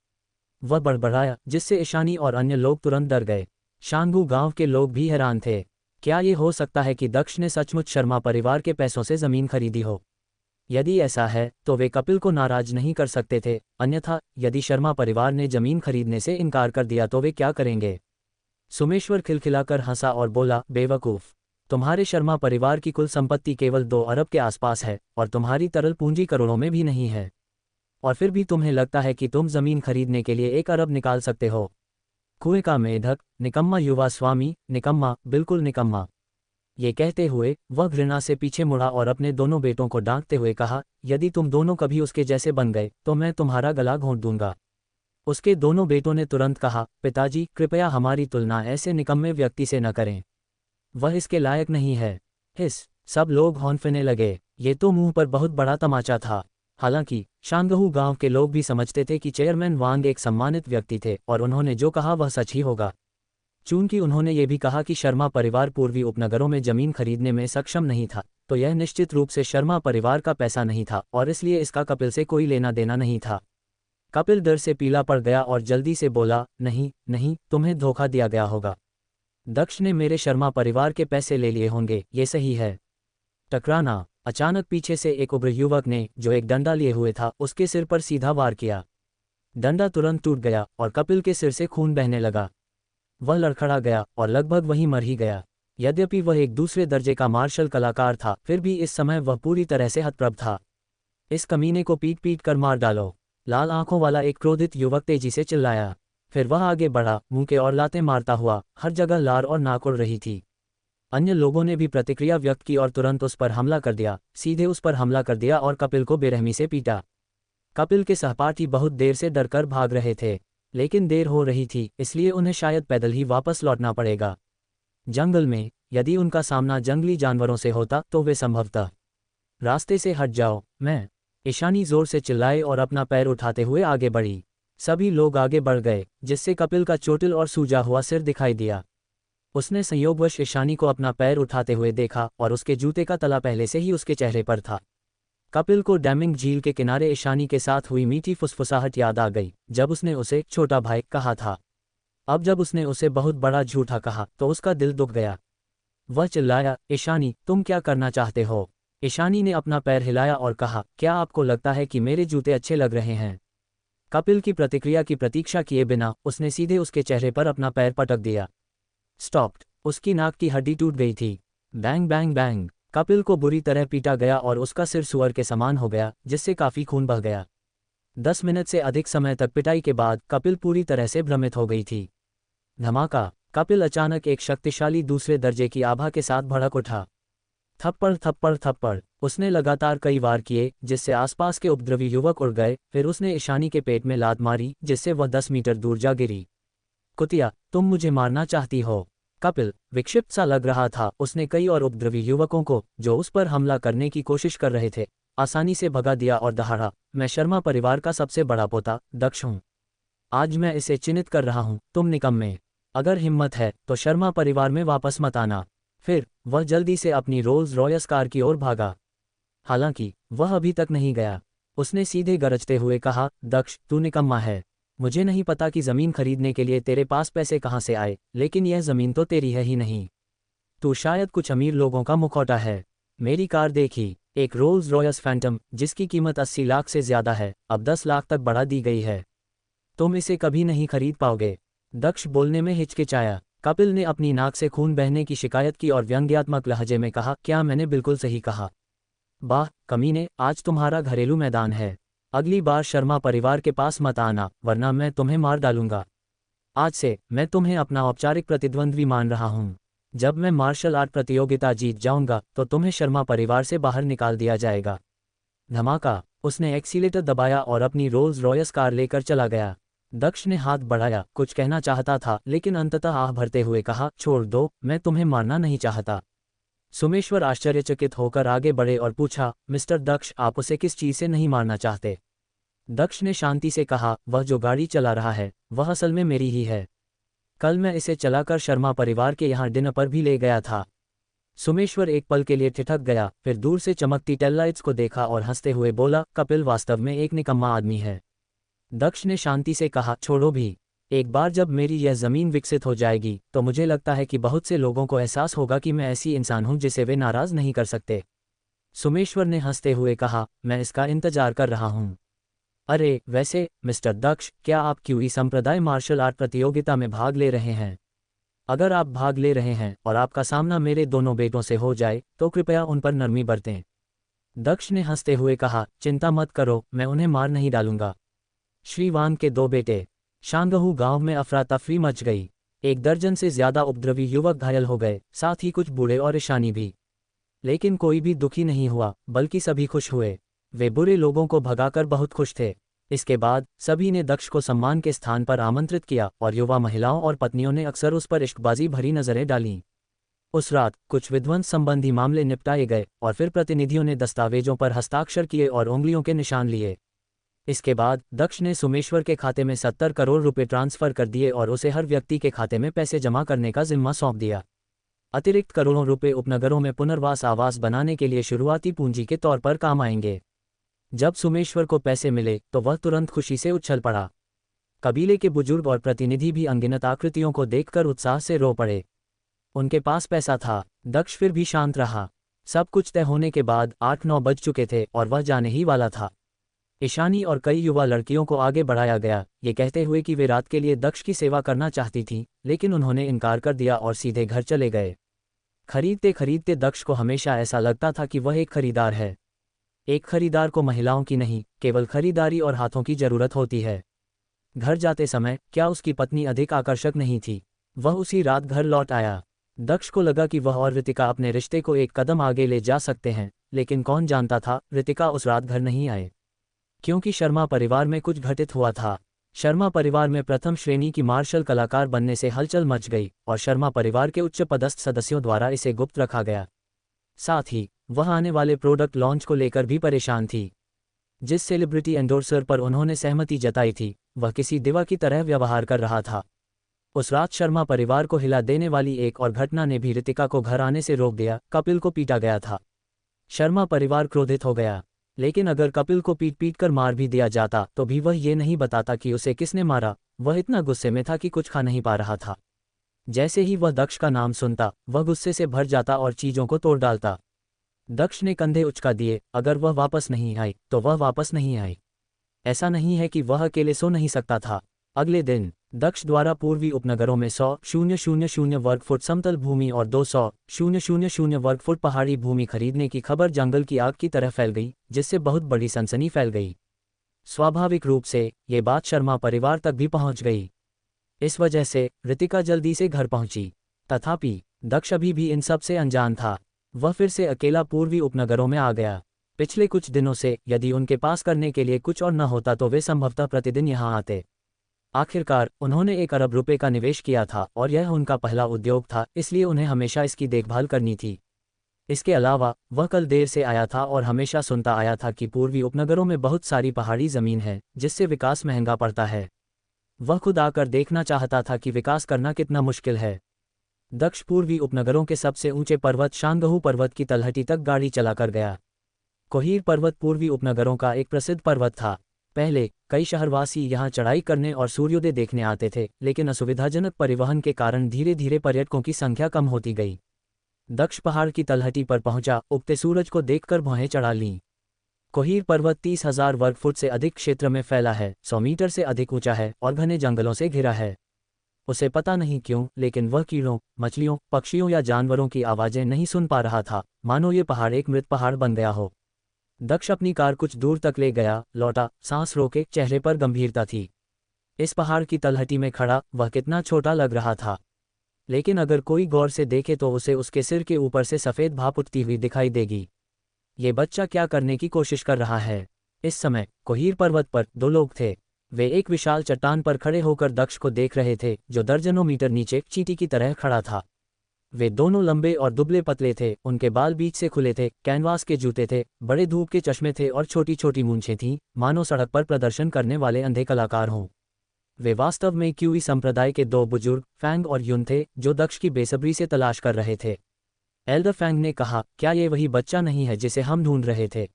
वह बड़बड़ाया, जिससे ईशानी और अन्य लोग तुरंत डर गए। शांगू गांव के लोग भी हैरान थे। क्या ये हो सकता है कि दक्ष ने सचमुच शर्मा परिवार के पैसों से जमीन खरीदी हो? यदि ऐसा है तो वे कपिल को नाराज नहीं कर सकते थे, अन्यथा यदि शर्मा परिवार ने जमीन खरीदने से इनकार कर दिया तो वे क्या करेंगे? सोमेश्वर खिलखिलाकर हंसा और बोला, बेवकूफ, तुम्हारे शर्मा परिवार की कुल संपत्ति केवल 2 अरब के आसपास है और तुम्हारी तरल पूंजी करोड़ों में भी नहीं है। और फिर भी तुम्हें लगता है कि तुम जमीन खरीदने के लिए 1 अरब निकाल सकते हो? कुएं का मेढक, निकम्मा युवा स्वामी, निकम्मा, बिल्कुल निकम्मा। ये कहते हुए वह घृणा से पीछे मुड़ा और अपने दोनों बेटों को डांटते हुए कहा, यदि तुम दोनों कभी उसके जैसे बन गए तो मैं तुम्हारा गला घोंट दूंगा। उसके दोनों बेटों ने तुरंत कहा, पिताजी कृपया हमारी तुलना ऐसे निकम्मे व्यक्ति से न करें, वह इसके लायक नहीं है। हिस, सब लोग हौंफने लगे। ये तो मुंह पर बहुत बड़ा तमाचा था। हालांकि शांगहू गांव के लोग भी समझते थे कि चेयरमैन वांग एक सम्मानित व्यक्ति थे और उन्होंने जो कहा वह सच ही होगा। चूंकि उन्होंने ये भी कहा कि शर्मा परिवार पूर्वी उपनगरों में जमीन खरीदने में सक्षम नहीं था, तो यह निश्चित रूप से शर्मा परिवार का पैसा नहीं था और इसलिए इसका कपिल से कोई लेना देना नहीं था। कपिल डर से पीला पड़ गया और जल्दी से बोला, नहीं नहीं, तुम्हें धोखा दिया गया होगा। दक्ष ने मेरे शर्मा परिवार के पैसे ले लिए होंगे, ये सही है। टकराना। अचानक पीछे से एक उग्र युवक ने, जो एक डंडा लिए हुए था, उसके सिर पर सीधा वार किया। डंडा तुरंत टूट गया और कपिल के सिर से खून बहने लगा। वह लड़खड़ा गया और लगभग वहीं मर ही गया। यद्यपि वह एक दूसरे दर्जे का मार्शल कलाकार था, फिर भी इस समय वह पूरी तरह से हतप्रभ था। इस कमीने को पीट पीट कर मार डालो, लाल आंखों वाला एक क्रोधित युवक तेजी से चिल्लाया। फिर वह आगे बढ़ा, मुंह के और लातें मारता हुआ। हर जगह लार और नाक उड़ रही थी। अन्य लोगों ने भी प्रतिक्रिया व्यक्त की और तुरंत उस पर हमला कर दिया, सीधे उस पर हमला कर दिया और कपिल को बेरहमी से पीटा। कपिल के सहपाठी बहुत देर से डरकर भाग रहे थे, लेकिन देर हो रही थी, इसलिए उन्हें शायद पैदल ही वापस लौटना पड़ेगा। जंगल में यदि उनका सामना जंगली जानवरों से होता तो वे संभवतः रास्ते से हट जाओ, मैं। ईशानी जोर से चिल्लाए और अपना पैर उठाते हुए आगे बढ़ी। सभी लोग आगे बढ़ गए, जिससे कपिल का चोटिल और सूजा हुआ सिर दिखाई दिया। उसने संयोगवश ईशानी को अपना पैर उठाते हुए देखा और उसके जूते का तला पहले से ही उसके चेहरे पर था। कपिल को डैमिंग झील के किनारे ईशानी के साथ हुई मीठी फुसफुसाहट याद आ गई, जब उसने उसे छोटा भाई कहा था। अब जब उसने उसे बहुत बड़ा झूठा कहा तो उसका दिल दुख गया। वह चिल्लाया, ईशानी, तुम क्या करना चाहते हो? ईशानी ने अपना पैर हिलाया और कहा, क्या आपको लगता है कि मेरे जूते अच्छे लग रहे हैं? कपिल की प्रतिक्रिया की प्रतीक्षा किए बिना उसने सीधे उसके चेहरे पर अपना पैर पटक दिया। स्टॉप्ड। उसकी नाक की हड्डी टूट गई थी। Bang bang bang. कपिल को बुरी तरह पीटा गया और उसका सिर सुअर के समान हो गया, जिससे काफी खून बह गया। 10 मिनट से अधिक समय तक पिटाई के बाद कपिल पूरी तरह से भ्रमित हो गई थी। धमाका। कपिल अचानक एक शक्तिशाली दूसरे दर्जे की आभा के साथ भड़क उठा। थप्पड़ थप्पड़ थप्पड़। उसने लगातार कई वार किए, जिससे आसपास के उपद्रवी युवक उड़ गए। फिर उसने ईशानी के पेट में लात मारी, जिससे वह 10 मीटर दूर जा गिरी। कुतिया, तुम मुझे मारना चाहती हो? कपिल विक्षिप्त सा लग रहा था। उसने कई और उपद्रवी युवकों को, जो उस पर हमला करने की कोशिश कर रहे थे, आसानी से भगा दिया और दहाड़ा, मैं शर्मा परिवार का सबसे बड़ा पोता दक्ष हूँ। आज मैं इसे चिन्हित कर रहा हूँ, तुम निकम्मे। अगर हिम्मत है तो शर्मा परिवार में वापस मत आना। फिर वह जल्दी से अपनी रोल्स रॉयस कार की ओर भागा। हालांकि वह अभी तक नहीं गया। उसने सीधे गरजते हुए कहा, दक्ष, तू निकम्मा है। मुझे नहीं पता कि जमीन खरीदने के लिए तेरे पास पैसे कहाँ से आए, लेकिन यह जमीन तो तेरी है ही नहीं। तू शायद कुछ अमीर लोगों का मुखौटा है। मेरी कार देखी, एक रोल्स रॉयस फैंटम, जिसकी कीमत 80 लाख से ज्यादा है, अब 10 लाख तक बढ़ा दी गई है। तुम इसे कभी नहीं खरीद पाओगे। दक्ष बोलने में हिचकिचाया। कपिल ने अपनी नाक से खून बहने की शिकायत की और व्यंग्यात्मक लहजे में कहा, क्या मैंने बिल्कुल सही कहा? वाह कमीने, आज तुम्हारा घरेलू मैदान है। अगली बार शर्मा परिवार के पास मत आना, वरना मैं तुम्हें मार डालूंगा। आज से मैं तुम्हें अपना औपचारिक प्रतिद्वंद्वी मान रहा हूँ। जब मैं मार्शल आर्ट प्रतियोगिता जीत जाऊंगा तो तुम्हें शर्मा परिवार से बाहर निकाल दिया जाएगा। धमाका। उसने एक्सीलेटर दबाया और अपनी रोल्स रॉयस कार लेकर चला गया। दक्ष ने हाथ बढ़ाया, कुछ कहना चाहता था, लेकिन अंततः आह भरते हुए कहा, छोड़ दो, मैं तुम्हें मारना नहीं चाहता। सोमेश्वर आश्चर्यचकित होकर आगे बढ़े और पूछा, मिस्टर दक्ष, आप उसे किस चीज से नहीं मारना चाहते? दक्ष ने शांति से कहा, वह जो गाड़ी चला रहा है वह असल में मेरी ही है। कल मैं इसे चलाकर शर्मा परिवार के यहाँ डिनर पर भी ले गया था। सोमेश्वर एक पल के लिए ठिठक गया, फिर दूर से चमकती टेललाइट्स को देखा और हंसते हुए बोला, कपिल वास्तव में एक निकम्मा आदमी है। दक्ष ने शांति से कहा, छोड़ो भी। एक बार जब मेरी यह ज़मीन विकसित हो जाएगी तो मुझे लगता है कि बहुत से लोगों को एहसास होगा कि मैं ऐसी इंसान हूं जिसे वे नाराज़ नहीं कर सकते। सोमेश्वर ने हंसते हुए कहा, मैं इसका इंतजार कर रहा हूं। अरे वैसे मिस्टर दक्ष, क्या आप क्यूई संप्रदाय मार्शल आर्ट प्रतियोगिता में भाग ले रहे हैं? अगर आप भाग ले रहे हैं और आपका सामना मेरे दोनों बेटों से हो जाए तो कृपया उन पर नरमी बरतें। दक्ष ने हंसते हुए कहा, चिंता मत करो, मैं उन्हें मार नहीं डालूंगा। श्री वांग के दो बेटे। शांगहू गांव में अफरा तफरी मच गई। 1 दर्जन से ज्यादा उपद्रवी युवक घायल हो गए, साथ ही कुछ बूढ़े और ईशानी भी। लेकिन कोई भी दुखी नहीं हुआ, बल्कि सभी खुश हुए। वे बुरे लोगों को भगाकर बहुत खुश थे। इसके बाद सभी ने दक्ष को सम्मान के स्थान पर आमंत्रित किया और युवा महिलाओं और पत्नियों ने अक्सर उस पर इश्कबाजी भरी नजरें डालीं। उस रात कुछ विध्वंस संबंधी मामले निपटाए गए और फिर प्रतिनिधियों ने दस्तावेजों पर हस्ताक्षर किए और उंगलियों के निशान लिए। इसके बाद दक्ष ने सोमेश्वर के खाते में 70 करोड़ रुपए ट्रांसफर कर दिए और उसे हर व्यक्ति के खाते में पैसे जमा करने का जिम्मा सौंप दिया। अतिरिक्त करोड़ों रुपए उपनगरों में पुनर्वास आवास बनाने के लिए शुरुआती पूंजी के तौर पर काम आएंगे। जब सोमेश्वर को पैसे मिले तो वह तुरंत खुशी से उछल पड़ा। कबीले के बुजुर्ग और प्रतिनिधि भी अनगिनत आकृतियों को देखकर उत्साह से रो पड़े। उनके पास पैसा था। दक्ष फिर भी शांत रहा। सब कुछ तय होने के बाद 8-9 बज चुके थे और वह जाने ही वाला था। ईशानी और कई युवा लड़कियों को आगे बढ़ाया गया, ये कहते हुए कि वे रात के लिए दक्ष की सेवा करना चाहती थीं, लेकिन उन्होंने इनकार कर दिया और सीधे घर चले गए। खरीदते खरीदते दक्ष को हमेशा ऐसा लगता था कि वह एक खरीदार है। एक खरीदार को महिलाओं की नहीं, केवल खरीदारी और हाथों की जरूरत होती है। घर जाते समय क्या उसकी पत्नी अधिक आकर्षक नहीं थी? वह उसी रात घर लौट आया। दक्ष को लगा कि वह और रितिका अपने रिश्ते को एक कदम आगे ले जा सकते हैं, लेकिन कौन जानता था रितिका उस रात घर नहीं आए, क्योंकि शर्मा परिवार में कुछ घटित हुआ था। शर्मा परिवार में प्रथम श्रेणी की मार्शल कलाकार बनने से हलचल मच गई और शर्मा परिवार के उच्च पदस्थ सदस्यों द्वारा इसे गुप्त रखा गया। साथ ही वह आने वाले प्रोडक्ट लॉन्च को लेकर भी परेशान थी। जिस सेलिब्रिटी एंडोर्सर पर उन्होंने सहमति जताई थी, वह किसी दिवा की तरह व्यवहार कर रहा था। उस रात शर्मा परिवार को हिला देने वाली एक और घटना ने भी रितिका को घर आने से रोक दिया। कपिल को पीटा गया था। शर्मा परिवार क्रोधित हो गया, लेकिन अगर कपिल को पीट कर मार भी दिया जाता तो भी वह ये नहीं बताता कि उसे किसने मारा। वह इतना गुस्से में था कि कुछ खा नहीं पा रहा था। जैसे ही वह दक्ष का नाम सुनता, वह गुस्से से भर जाता और चीजों को तोड़ डालता। दक्ष ने कंधे उचका दिए। अगर वह वापस नहीं आई तो वह वापस नहीं आई। ऐसा नहीं है कि वह अकेले सो नहीं सकता था। अगले दिन दक्ष द्वारा पूर्वी उपनगरों में 100,000 वर्ग फुट समतल भूमि और 200,000 वर्ग फुट पहाड़ी भूमि खरीदने की खबर जंगल की आग की तरह फैल गई, जिससे बहुत बड़ी सनसनी फैल गई। स्वाभाविक रूप से ये बात शर्मा परिवार तक भी पहुंच गई। इस वजह से रितिका जल्दी से घर पहुंची। तथापि दक्ष अभी भी इन सब से अनजान था। वह फिर से अकेला पूर्वी उपनगरों में आ गया। पिछले कुछ दिनों से यदि उनके पास करने के लिए कुछ और न होता तो वे संभवतः प्रतिदिन यहाँ आते। आखिरकार उन्होंने 1 अरब रुपए का निवेश किया था और यह उनका पहला उद्योग था, इसलिए उन्हें हमेशा इसकी देखभाल करनी थी। इसके अलावा वह कल देर से आया था और हमेशा सुनता आया था कि पूर्वी उपनगरों में बहुत सारी पहाड़ी जमीन है, जिससे विकास महंगा पड़ता है। वह खुद आकर देखना चाहता था कि विकास करना कितना मुश्किल है। दक्ष पूर्वी उपनगरों के सबसे ऊंचे पर्वत शांगहू पर्वत की तलहटी तक गाड़ी चलाकर गया। कोहीर पर्वत पूर्वी उपनगरों का एक प्रसिद्ध पर्वत था। पहले कई शहरवासी यहाँ चढ़ाई करने और सूर्योदय देखने आते थे, लेकिन असुविधाजनक परिवहन के कारण धीरे धीरे पर्यटकों की संख्या कम होती गई। दक्ष पहाड़ की तलहटी पर पहुंचा, उगते सूरज को देखकर भौहें चढ़ा लीं। कोहीर पर्वत 30,000 वर्ग फुट से अधिक क्षेत्र में फैला है, 100 मीटर से अधिक ऊंचा है और घने जंगलों से घिरा है। उसे पता नहीं क्यों, लेकिन वह कीड़ों, मछलियों, पक्षियों या जानवरों की आवाजें नहीं सुन पा रहा था, मानो ये पहाड़ एक मृत पहाड़ बन गया हो। दक्ष अपनी कार कुछ दूर तक ले गया, लौटा, सांस रोके, चेहरे पर गंभीरता थी। इस पहाड़ की तलहटी में खड़ा वह कितना छोटा लग रहा था, लेकिन अगर कोई गौर से देखे तो उसे उसके सिर के ऊपर से सफ़ेद भाप उठती हुई दिखाई देगी। ये बच्चा क्या करने की कोशिश कर रहा है? इस समय कोहीर पर्वत पर 2 लोग थे। वे एक विशाल चट्टान पर खड़े होकर दक्ष को देख रहे थे, जो दर्जनों मीटर नीचे चींटी की तरह खड़ा था। वे दोनों लंबे और दुबले पतले थे, उनके बाल बीच से खुले थे, कैनवास के जूते थे, बड़े धूप के चश्मे थे और छोटी छोटी मूंछें थीं, मानो सड़क पर प्रदर्शन करने वाले अंधे कलाकार हों। वे वास्तव में क्यूई संप्रदाय के 2 बुजुर्ग फैंग और युन थे, जो दक्ष की बेसब्री से तलाश कर रहे थे। एल्डर फैंग ने कहा, क्या ये वही बच्चा नहीं है जिसे हम ढूंढ रहे थे?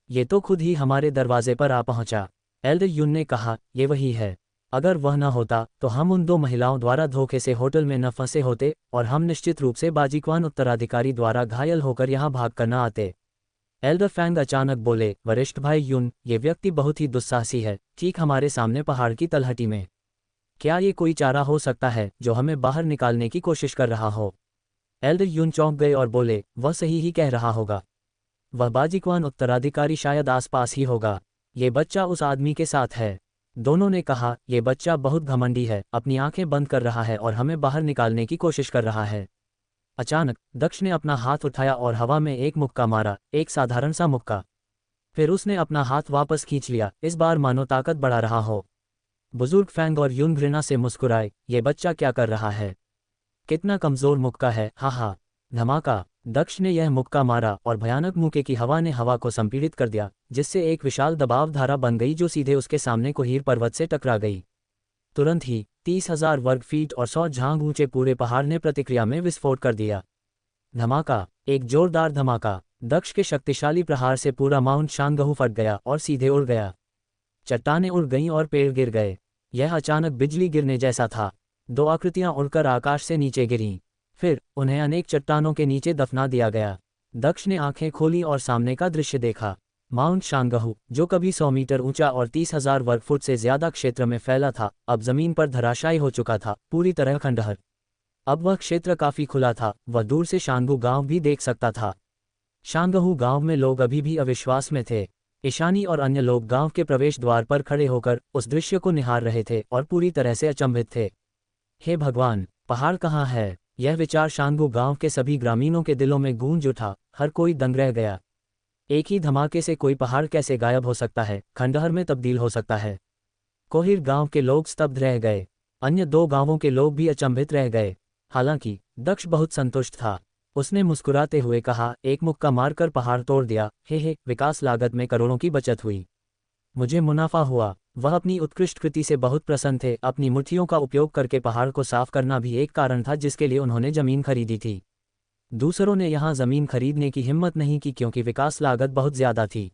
ये तो खुद ही हमारे दरवाजे पर आ पहुंचा। एल्डर यून ने कहा, ये वही है। अगर वह न होता तो हम उन 2 महिलाओं द्वारा धोखे से होटल में न फंसे होते और हम निश्चित रूप से बाजीक्वान उत्तराधिकारी द्वारा घायल होकर यहाँ भाग कर न आते। एल्डर फैंग अचानक बोले, वरिष्ठ भाई यून, ये व्यक्ति बहुत ही दुस्साहसी है, ठीक हमारे सामने पहाड़ की तलहटी में। क्या ये कोई चारा हो सकता है जो हमें बाहर निकालने की कोशिश कर रहा हो? एल्डर यून चौंक गए और बोले, वह सही ही कह रहा होगा। वह बाजीक्वान उत्तराधिकारी शायद आसपास ही होगा। ये बच्चा उस आदमी के साथ है। दोनों ने कहा, ये बच्चा बहुत घमंडी है, अपनी आंखें बंद कर रहा है और हमें बाहर निकालने की कोशिश कर रहा है। अचानक दक्ष ने अपना हाथ उठाया और हवा में एक मुक्का मारा, एक साधारण सा मुक्का। फिर उसने अपना हाथ वापस खींच लिया, इस बार मानो ताकत बढ़ा रहा हो। बुजुर्ग फैंग और यून घृणा से मुस्कुराए, ये बच्चा क्या कर रहा है? कितना कमजोर मुक्का है, हा हा। धमाका। दक्ष ने यह मुक्का मारा और भयानक मुक्के की हवा ने हवा को संपीड़ित कर दिया, जिससे एक विशाल दबाव धारा बन गई जो सीधे उसके सामने कोहीर पर्वत से टकरा गई। तुरंत ही 30,000 वर्ग फीट और 100 झांग ऊंचे पूरे पहाड़ ने प्रतिक्रिया में विस्फोट कर दिया। धमाका, एक जोरदार धमाका। दक्ष के शक्तिशाली प्रहार से पूरा माउंट शांगहू फट गया और सीधे उड़ गया। चट्टानें उड़ गईं और पेड़ गिर गए। यह अचानक बिजली गिरने जैसा था। 2 आकृतियां उड़कर आकाश से नीचे गिरीं। फिर उन्हें अनेक चट्टानों के नीचे दफना दिया गया। दक्ष ने आंखें खोली और सामने का दृश्य देखा। माउंट शांगहू, जो कभी 100 मीटर ऊंचा और 30,000 वर्ग फुट से ज्यादा क्षेत्र में फैला था, अब जमीन पर धराशायी हो चुका था, पूरी तरह खंडहर। अब वह क्षेत्र काफी खुला था, वह दूर से शांगू गांव भी देख सकता था। शांगहू गांव में लोग अभी भी अविश्वास में थे। ईशानी और अन्य लोग गांव के प्रवेश द्वार पर खड़े होकर उस दृश्य को निहार रहे थे और पूरी तरह से अचंभित थे। हे भगवान, पहाड़ कहाँ है? यह विचार शांगू गांव के सभी ग्रामीणों के दिलों में गूंज उठा। हर कोई दंग रह गया। एक ही धमाके से कोई पहाड़ कैसे गायब हो सकता है, खंडहर में तब्दील हो सकता है? कोहिर गांव के लोग स्तब्ध रह गए। अन्य 2 गांवों के लोग भी अचंभित रह गए। हालांकि दक्ष बहुत संतुष्ट था। उसने मुस्कुराते हुए कहा, एक मुक्का मारकर पहाड़ तोड़ दिया, हे, विकास लागत में करोड़ों की बचत हुई। मुझे मुनाफा हुआ। वह अपनी उत्कृष्ट कृति से बहुत प्रसन्न थे। अपनी मुट्ठियों का उपयोग करके पहाड़ को साफ करना भी एक कारण था जिसके लिए उन्होंने जमीन खरीदी थी। दूसरों ने यहाँ जमीन खरीदने की हिम्मत नहीं की क्योंकि विकास लागत बहुत ज्यादा थी।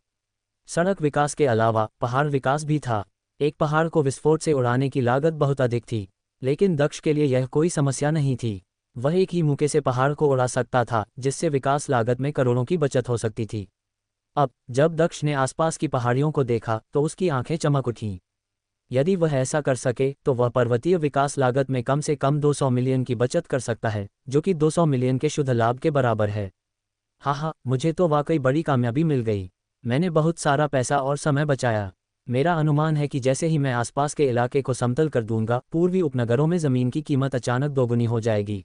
सड़क विकास के अलावा पहाड़ विकास भी था। एक पहाड़ को विस्फोट से उड़ाने की लागत बहुत अधिक थी, लेकिन दक्ष के लिए यह कोई समस्या नहीं थी। वह एक ही मुक्के से पहाड़ को उड़ा सकता था, जिससे विकास लागत में करोड़ों की बचत हो सकती थी। अब जब दक्ष ने आसपास की पहाड़ियों को देखा तो उसकी आंखें चमक उठीं। यदि वह ऐसा कर सके तो वह पर्वतीय विकास लागत में कम से कम 200 मिलियन की बचत कर सकता है, जो कि 200 मिलियन के शुद्ध लाभ के बराबर है। हाँ, मुझे तो वाकई बड़ी कामयाबी मिल गई। मैंने बहुत सारा पैसा और समय बचाया। मेरा अनुमान है कि जैसे ही मैं आसपास के इलाके को समतल कर दूंगा, पूर्वी उपनगरों में ज़मीन की कीमत अचानक दोगुनी हो जाएगी।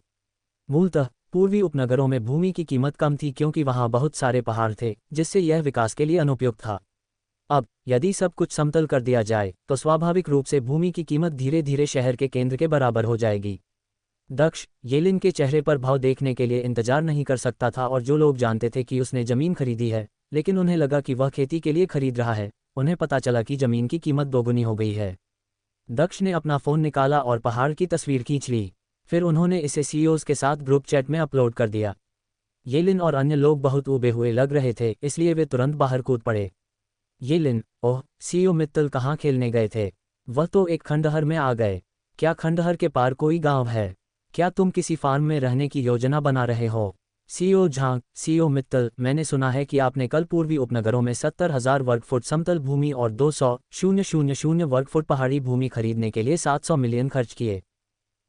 मूलतः पूर्वी उपनगरों में भूमि की कीमत कम थी क्योंकि वहां बहुत सारे पहाड़ थे, जिससे यह विकास के लिए अनुपयुक्त था। अब यदि सब कुछ समतल कर दिया जाए तो स्वाभाविक रूप से भूमि की कीमत धीरे धीरे शहर के केंद्र के बराबर हो जाएगी। दक्ष येलिन के चेहरे पर भाव देखने के लिए इंतजार नहीं कर सकता था और जो लोग जानते थे कि उसने जमीन खरीदी है, लेकिन उन्हें लगा कि वह खेती के लिए खरीद रहा है, उन्हें पता चला कि जमीन की कीमत दोगुनी हो गई है। दक्ष ने अपना फ़ोन निकाला और पहाड़ की तस्वीर खींच ली। फिर उन्होंने इसे सीईओज़ के साथ ग्रुप चैट में अपलोड कर दिया। येलिन और अन्य लोग बहुत ऊबे हुए लग रहे थे, इसलिए वे तुरंत बाहर कूद पड़े। येलिन, ओह, सीईओ मित्तल कहाँ खेलने गए थे? वह तो एक खंडहर में आ गए। क्या खंडहर के पार कोई गांव है? क्या तुम किसी फार्म में रहने की योजना बना रहे हो? सीईओ झांग, सीईओ मित्तल, मैंने सुना है कि आपने कल पूर्वी उपनगरों में 70,000 वर्ग फुट समतल भूमि और 200,000 वर्ग फुट पहाड़ी भूमि खरीदने के लिए 700 मिलियन खर्च किए।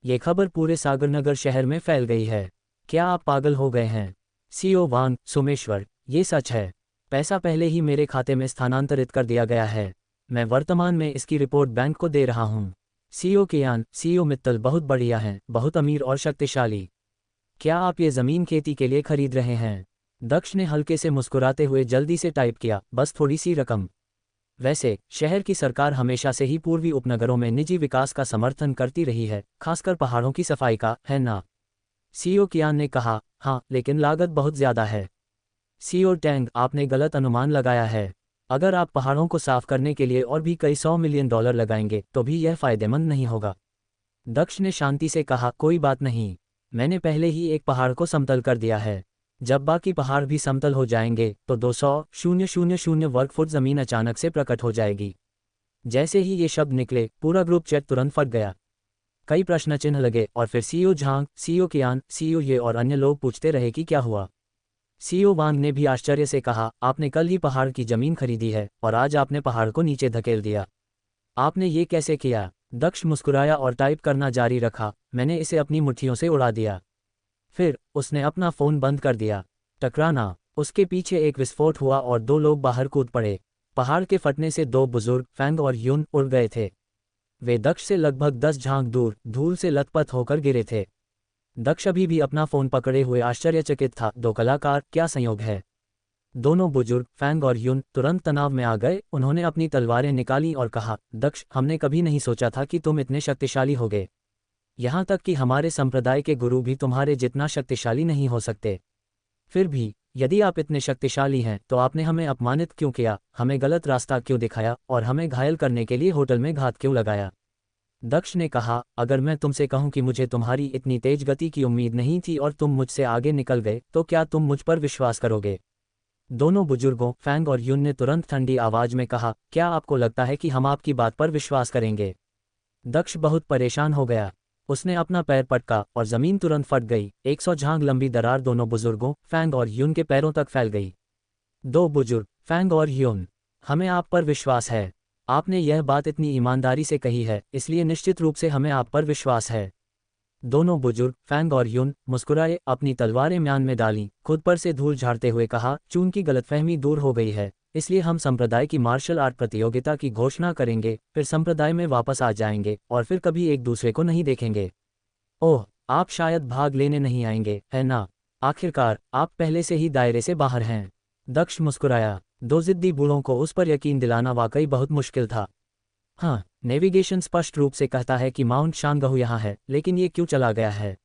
ये खबर पूरे सागरनगर शहर में फैल गई है। क्या आप पागल हो गए हैं? सीईओ वांग, सोमेश्वर, ये सच है। पैसा पहले ही मेरे खाते में स्थानांतरित कर दिया गया है। मैं वर्तमान में इसकी रिपोर्ट बैंक को दे रहा हूँ। सीईओ कियान, सीईओ मित्तल बहुत बढ़िया हैं, बहुत अमीर और शक्तिशाली। क्या आप ये ज़मीन खेती के लिए खरीद रहे हैं? दक्ष ने हल्के से मुस्कुराते हुए जल्दी से टाइप किया, बस थोड़ी सी रकम। वैसे शहर की सरकार हमेशा से ही पूर्वी उपनगरों में निजी विकास का समर्थन करती रही है, खासकर पहाड़ों की सफाई का, है ना? सीईओ कियान ने कहा, हाँ, लेकिन लागत बहुत ज़्यादा है। सीईओ टैंग, आपने गलत अनुमान लगाया है। अगर आप पहाड़ों को साफ करने के लिए और भी कई $100 मिलियन लगाएंगे तो भी यह फायदेमंद नहीं होगा। दक्ष ने शांति से कहा, कोई बात नहीं, मैंने पहले ही एक पहाड़ को समतल कर दिया है। जब बाकी पहाड़ भी समतल हो जाएंगे तो 200,000 वर्ग फुट जमीन अचानक से प्रकट हो जाएगी। जैसे ही ये शब्द निकले पूरा ग्रुप चैट तुरंत फट गया। कई प्रश्न चिन्ह लगे और फिर सीईओ झांग, सीईओ कियान, सीईओ ये और अन्य लोग पूछते रहे कि क्या हुआ। सीईओ वांग ने भी आश्चर्य से कहा, आपने कल ही पहाड़ की जमीन खरीदी है और आज आपने पहाड़ को नीचे धकेल दिया। आपने ये कैसे किया? दक्ष मुस्कुराया और टाइप करना जारी रखा, मैंने इसे अपनी मुट्ठियों से उड़ा दिया। फिर उसने अपना फ़ोन बंद कर दिया। टकराना, उसके पीछे एक विस्फोट हुआ और 2 लोग बाहर कूद पड़े। पहाड़ के फटने से 2 बुजुर्ग फैंग और यून उड़ गए थे। वे दक्ष से लगभग 10 झांक दूर धूल से लथपथ होकर गिरे थे। दक्ष अभी भी अपना फ़ोन पकड़े हुए आश्चर्यचकित था। 2 कलाकार, क्या संयोग है। दोनों बुजुर्ग फैंग और यून तुरंत तनाव में आ गए। उन्होंने अपनी तलवारें निकाली और कहा, दक्ष, हमने कभी नहीं सोचा था कि तुम इतने शक्तिशाली होगे। यहाँ तक कि हमारे संप्रदाय के गुरु भी तुम्हारे जितना शक्तिशाली नहीं हो सकते। फिर भी यदि आप इतने शक्तिशाली हैं तो आपने हमें अपमानित क्यों किया, हमें गलत रास्ता क्यों दिखाया और हमें घायल करने के लिए होटल में घात क्यों लगाया। दक्ष ने कहा, अगर मैं तुमसे कहूं कि मुझे तुम्हारी इतनी तेज गति की उम्मीद नहीं थी और तुम मुझसे आगे निकल गए तो क्या तुम मुझ पर विश्वास करोगे। दोनों बुजुर्गों फैंग और यून ने तुरंत ठंडी आवाज में कहा, क्या आपको लगता है कि हम आपकी बात पर विश्वास करेंगे। दक्ष बहुत परेशान हो गया। उसने अपना पैर पटका और जमीन तुरंत फट गई। 100 झांग लंबी दरार दोनों बुजुर्गों फैंग और यून के पैरों तक फैल गई। 2 बुजुर्ग फैंग और यून, हमें आप पर विश्वास है। आपने यह बात इतनी ईमानदारी से कही है, इसलिए निश्चित रूप से हमें आप पर विश्वास है। दोनों बुजुर्ग फैंग और यून मुस्कुराए, अपनी तलवारें म्यान में डालीं, खुद पर से धूल झाड़ते हुए कहा, चून की गलतफहमी दूर हो गई है, इसलिए हम संप्रदाय की मार्शल आर्ट प्रतियोगिता की घोषणा करेंगे, फिर संप्रदाय में वापस आ जाएंगे और फिर कभी एक दूसरे को नहीं देखेंगे। ओह, आप शायद भाग लेने नहीं आएंगे, है ना? आखिरकार आप पहले से ही दायरे से बाहर हैं। दक्ष मुस्कुराया। 2 जिद्दी बूढ़ों को उस पर यकीन दिलाना वाकई बहुत मुश्किल था। हाँ, नेविगेशन स्पष्ट रूप से कहता है कि माउंट शानगहु यहाँ है, लेकिन ये क्यों चला गया है।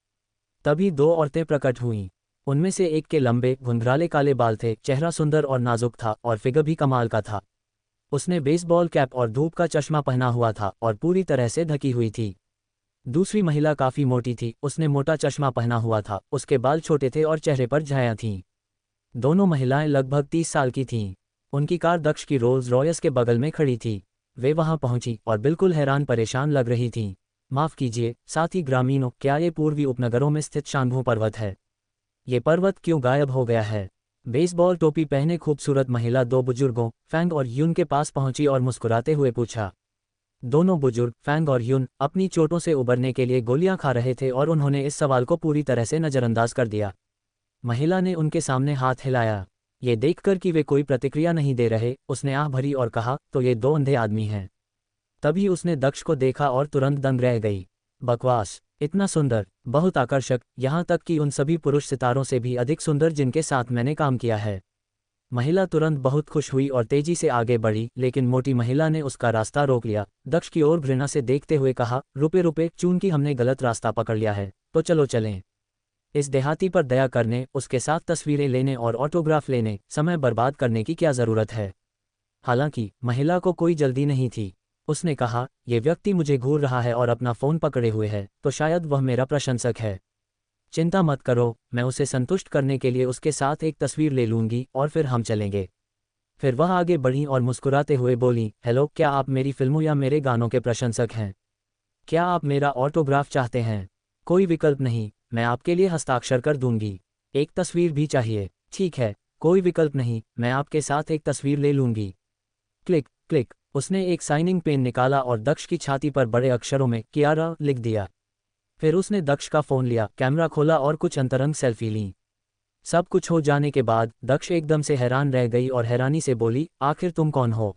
तभी 2 औरतें प्रकट हुईं। उनमें से एक के लंबे घुंघराले काले बाल थे, चेहरा सुंदर और नाजुक था और फिगर भी कमाल का था। उसने बेसबॉल कैप और धूप का चश्मा पहना हुआ था और पूरी तरह से ढकी हुई थी। दूसरी महिला काफी मोटी थी, उसने मोटा चश्मा पहना हुआ था, उसके बाल छोटे थे और चेहरे पर झायां थीं। दोनों महिलाएं लगभग 30 साल की थीं। उनकी कार दक्ष की रोल्स रॉयस के बगल में खड़ी थी। वे वहां पहुंची और बिल्कुल हैरान परेशान लग रही थीं। माफ कीजिए साथी ग्रामीणों, क्या ये पूर्वी उपनगरों में स्थित शानगहु पर्वत है? ये पर्वत क्यों गायब हो गया है? बेसबॉल टोपी पहने खूबसूरत महिला 2 बुजुर्गों फैंग और यून के पास पहुंची और मुस्कुराते हुए पूछा। दोनों बुजुर्ग फैंग और यून अपनी चोटों से उबरने के लिए गोलियां खा रहे थे और उन्होंने इस सवाल को पूरी तरह से नजरअंदाज कर दिया। महिला ने उनके सामने हाथ हिलाया। ये देखकर कि वे कोई प्रतिक्रिया नहीं दे रहे, उसने आह भरी और कहा, तो ये 2 अंधे आदमी हैं। तभी उसने दक्ष को देखा और तुरंत दंग रह गई। बकवास, इतना सुंदर, बहुत आकर्षक, यहाँ तक कि उन सभी पुरुष सितारों से भी अधिक सुंदर जिनके साथ मैंने काम किया है। महिला तुरंत बहुत खुश हुई और तेजी से आगे बढ़ी, लेकिन मोटी महिला ने उसका रास्ता रोक लिया। दक्ष की ओर घृणा से देखते हुए कहा, रुपए चून की हमने गलत रास्ता पकड़ लिया है, तो चलो चलें। इस देहाती पर दया करने, उसके साथ तस्वीरें लेने और ऑटोग्राफ लेने, समय बर्बाद करने की क्या ज़रूरत है। हालांकि महिला को कोई जल्दी नहीं थी। उसने कहा, यह व्यक्ति मुझे घूर रहा है और अपना फ़ोन पकड़े हुए है, तो शायद वह मेरा प्रशंसक है। चिंता मत करो, मैं उसे संतुष्ट करने के लिए उसके साथ एक तस्वीर ले लूंगी और फिर हम चलेंगे। फिर वह आगे बढ़ी और मुस्कुराते हुए बोली, हेलो, क्या आप मेरी फिल्मों या मेरे गानों के प्रशंसक हैं? क्या आप मेरा ऑटोग्राफ चाहते हैं? कोई विकल्प नहीं, मैं आपके लिए हस्ताक्षर कर दूंगी। एक तस्वीर भी चाहिए? ठीक है, कोई विकल्प नहीं, मैं आपके साथ एक तस्वीर ले लूंगी। क्लिक क्लिक, उसने एक साइनिंग पेन निकाला और दक्ष की छाती पर बड़े अक्षरों में कियारा लिख दिया। फिर उसने दक्ष का फ़ोन लिया, कैमरा खोला और कुछ अंतरंग सेल्फी लीं। सब कुछ हो जाने के बाद दक्ष एकदम से हैरान रह गई और हैरानी से बोली, आखिर तुम कौन हो?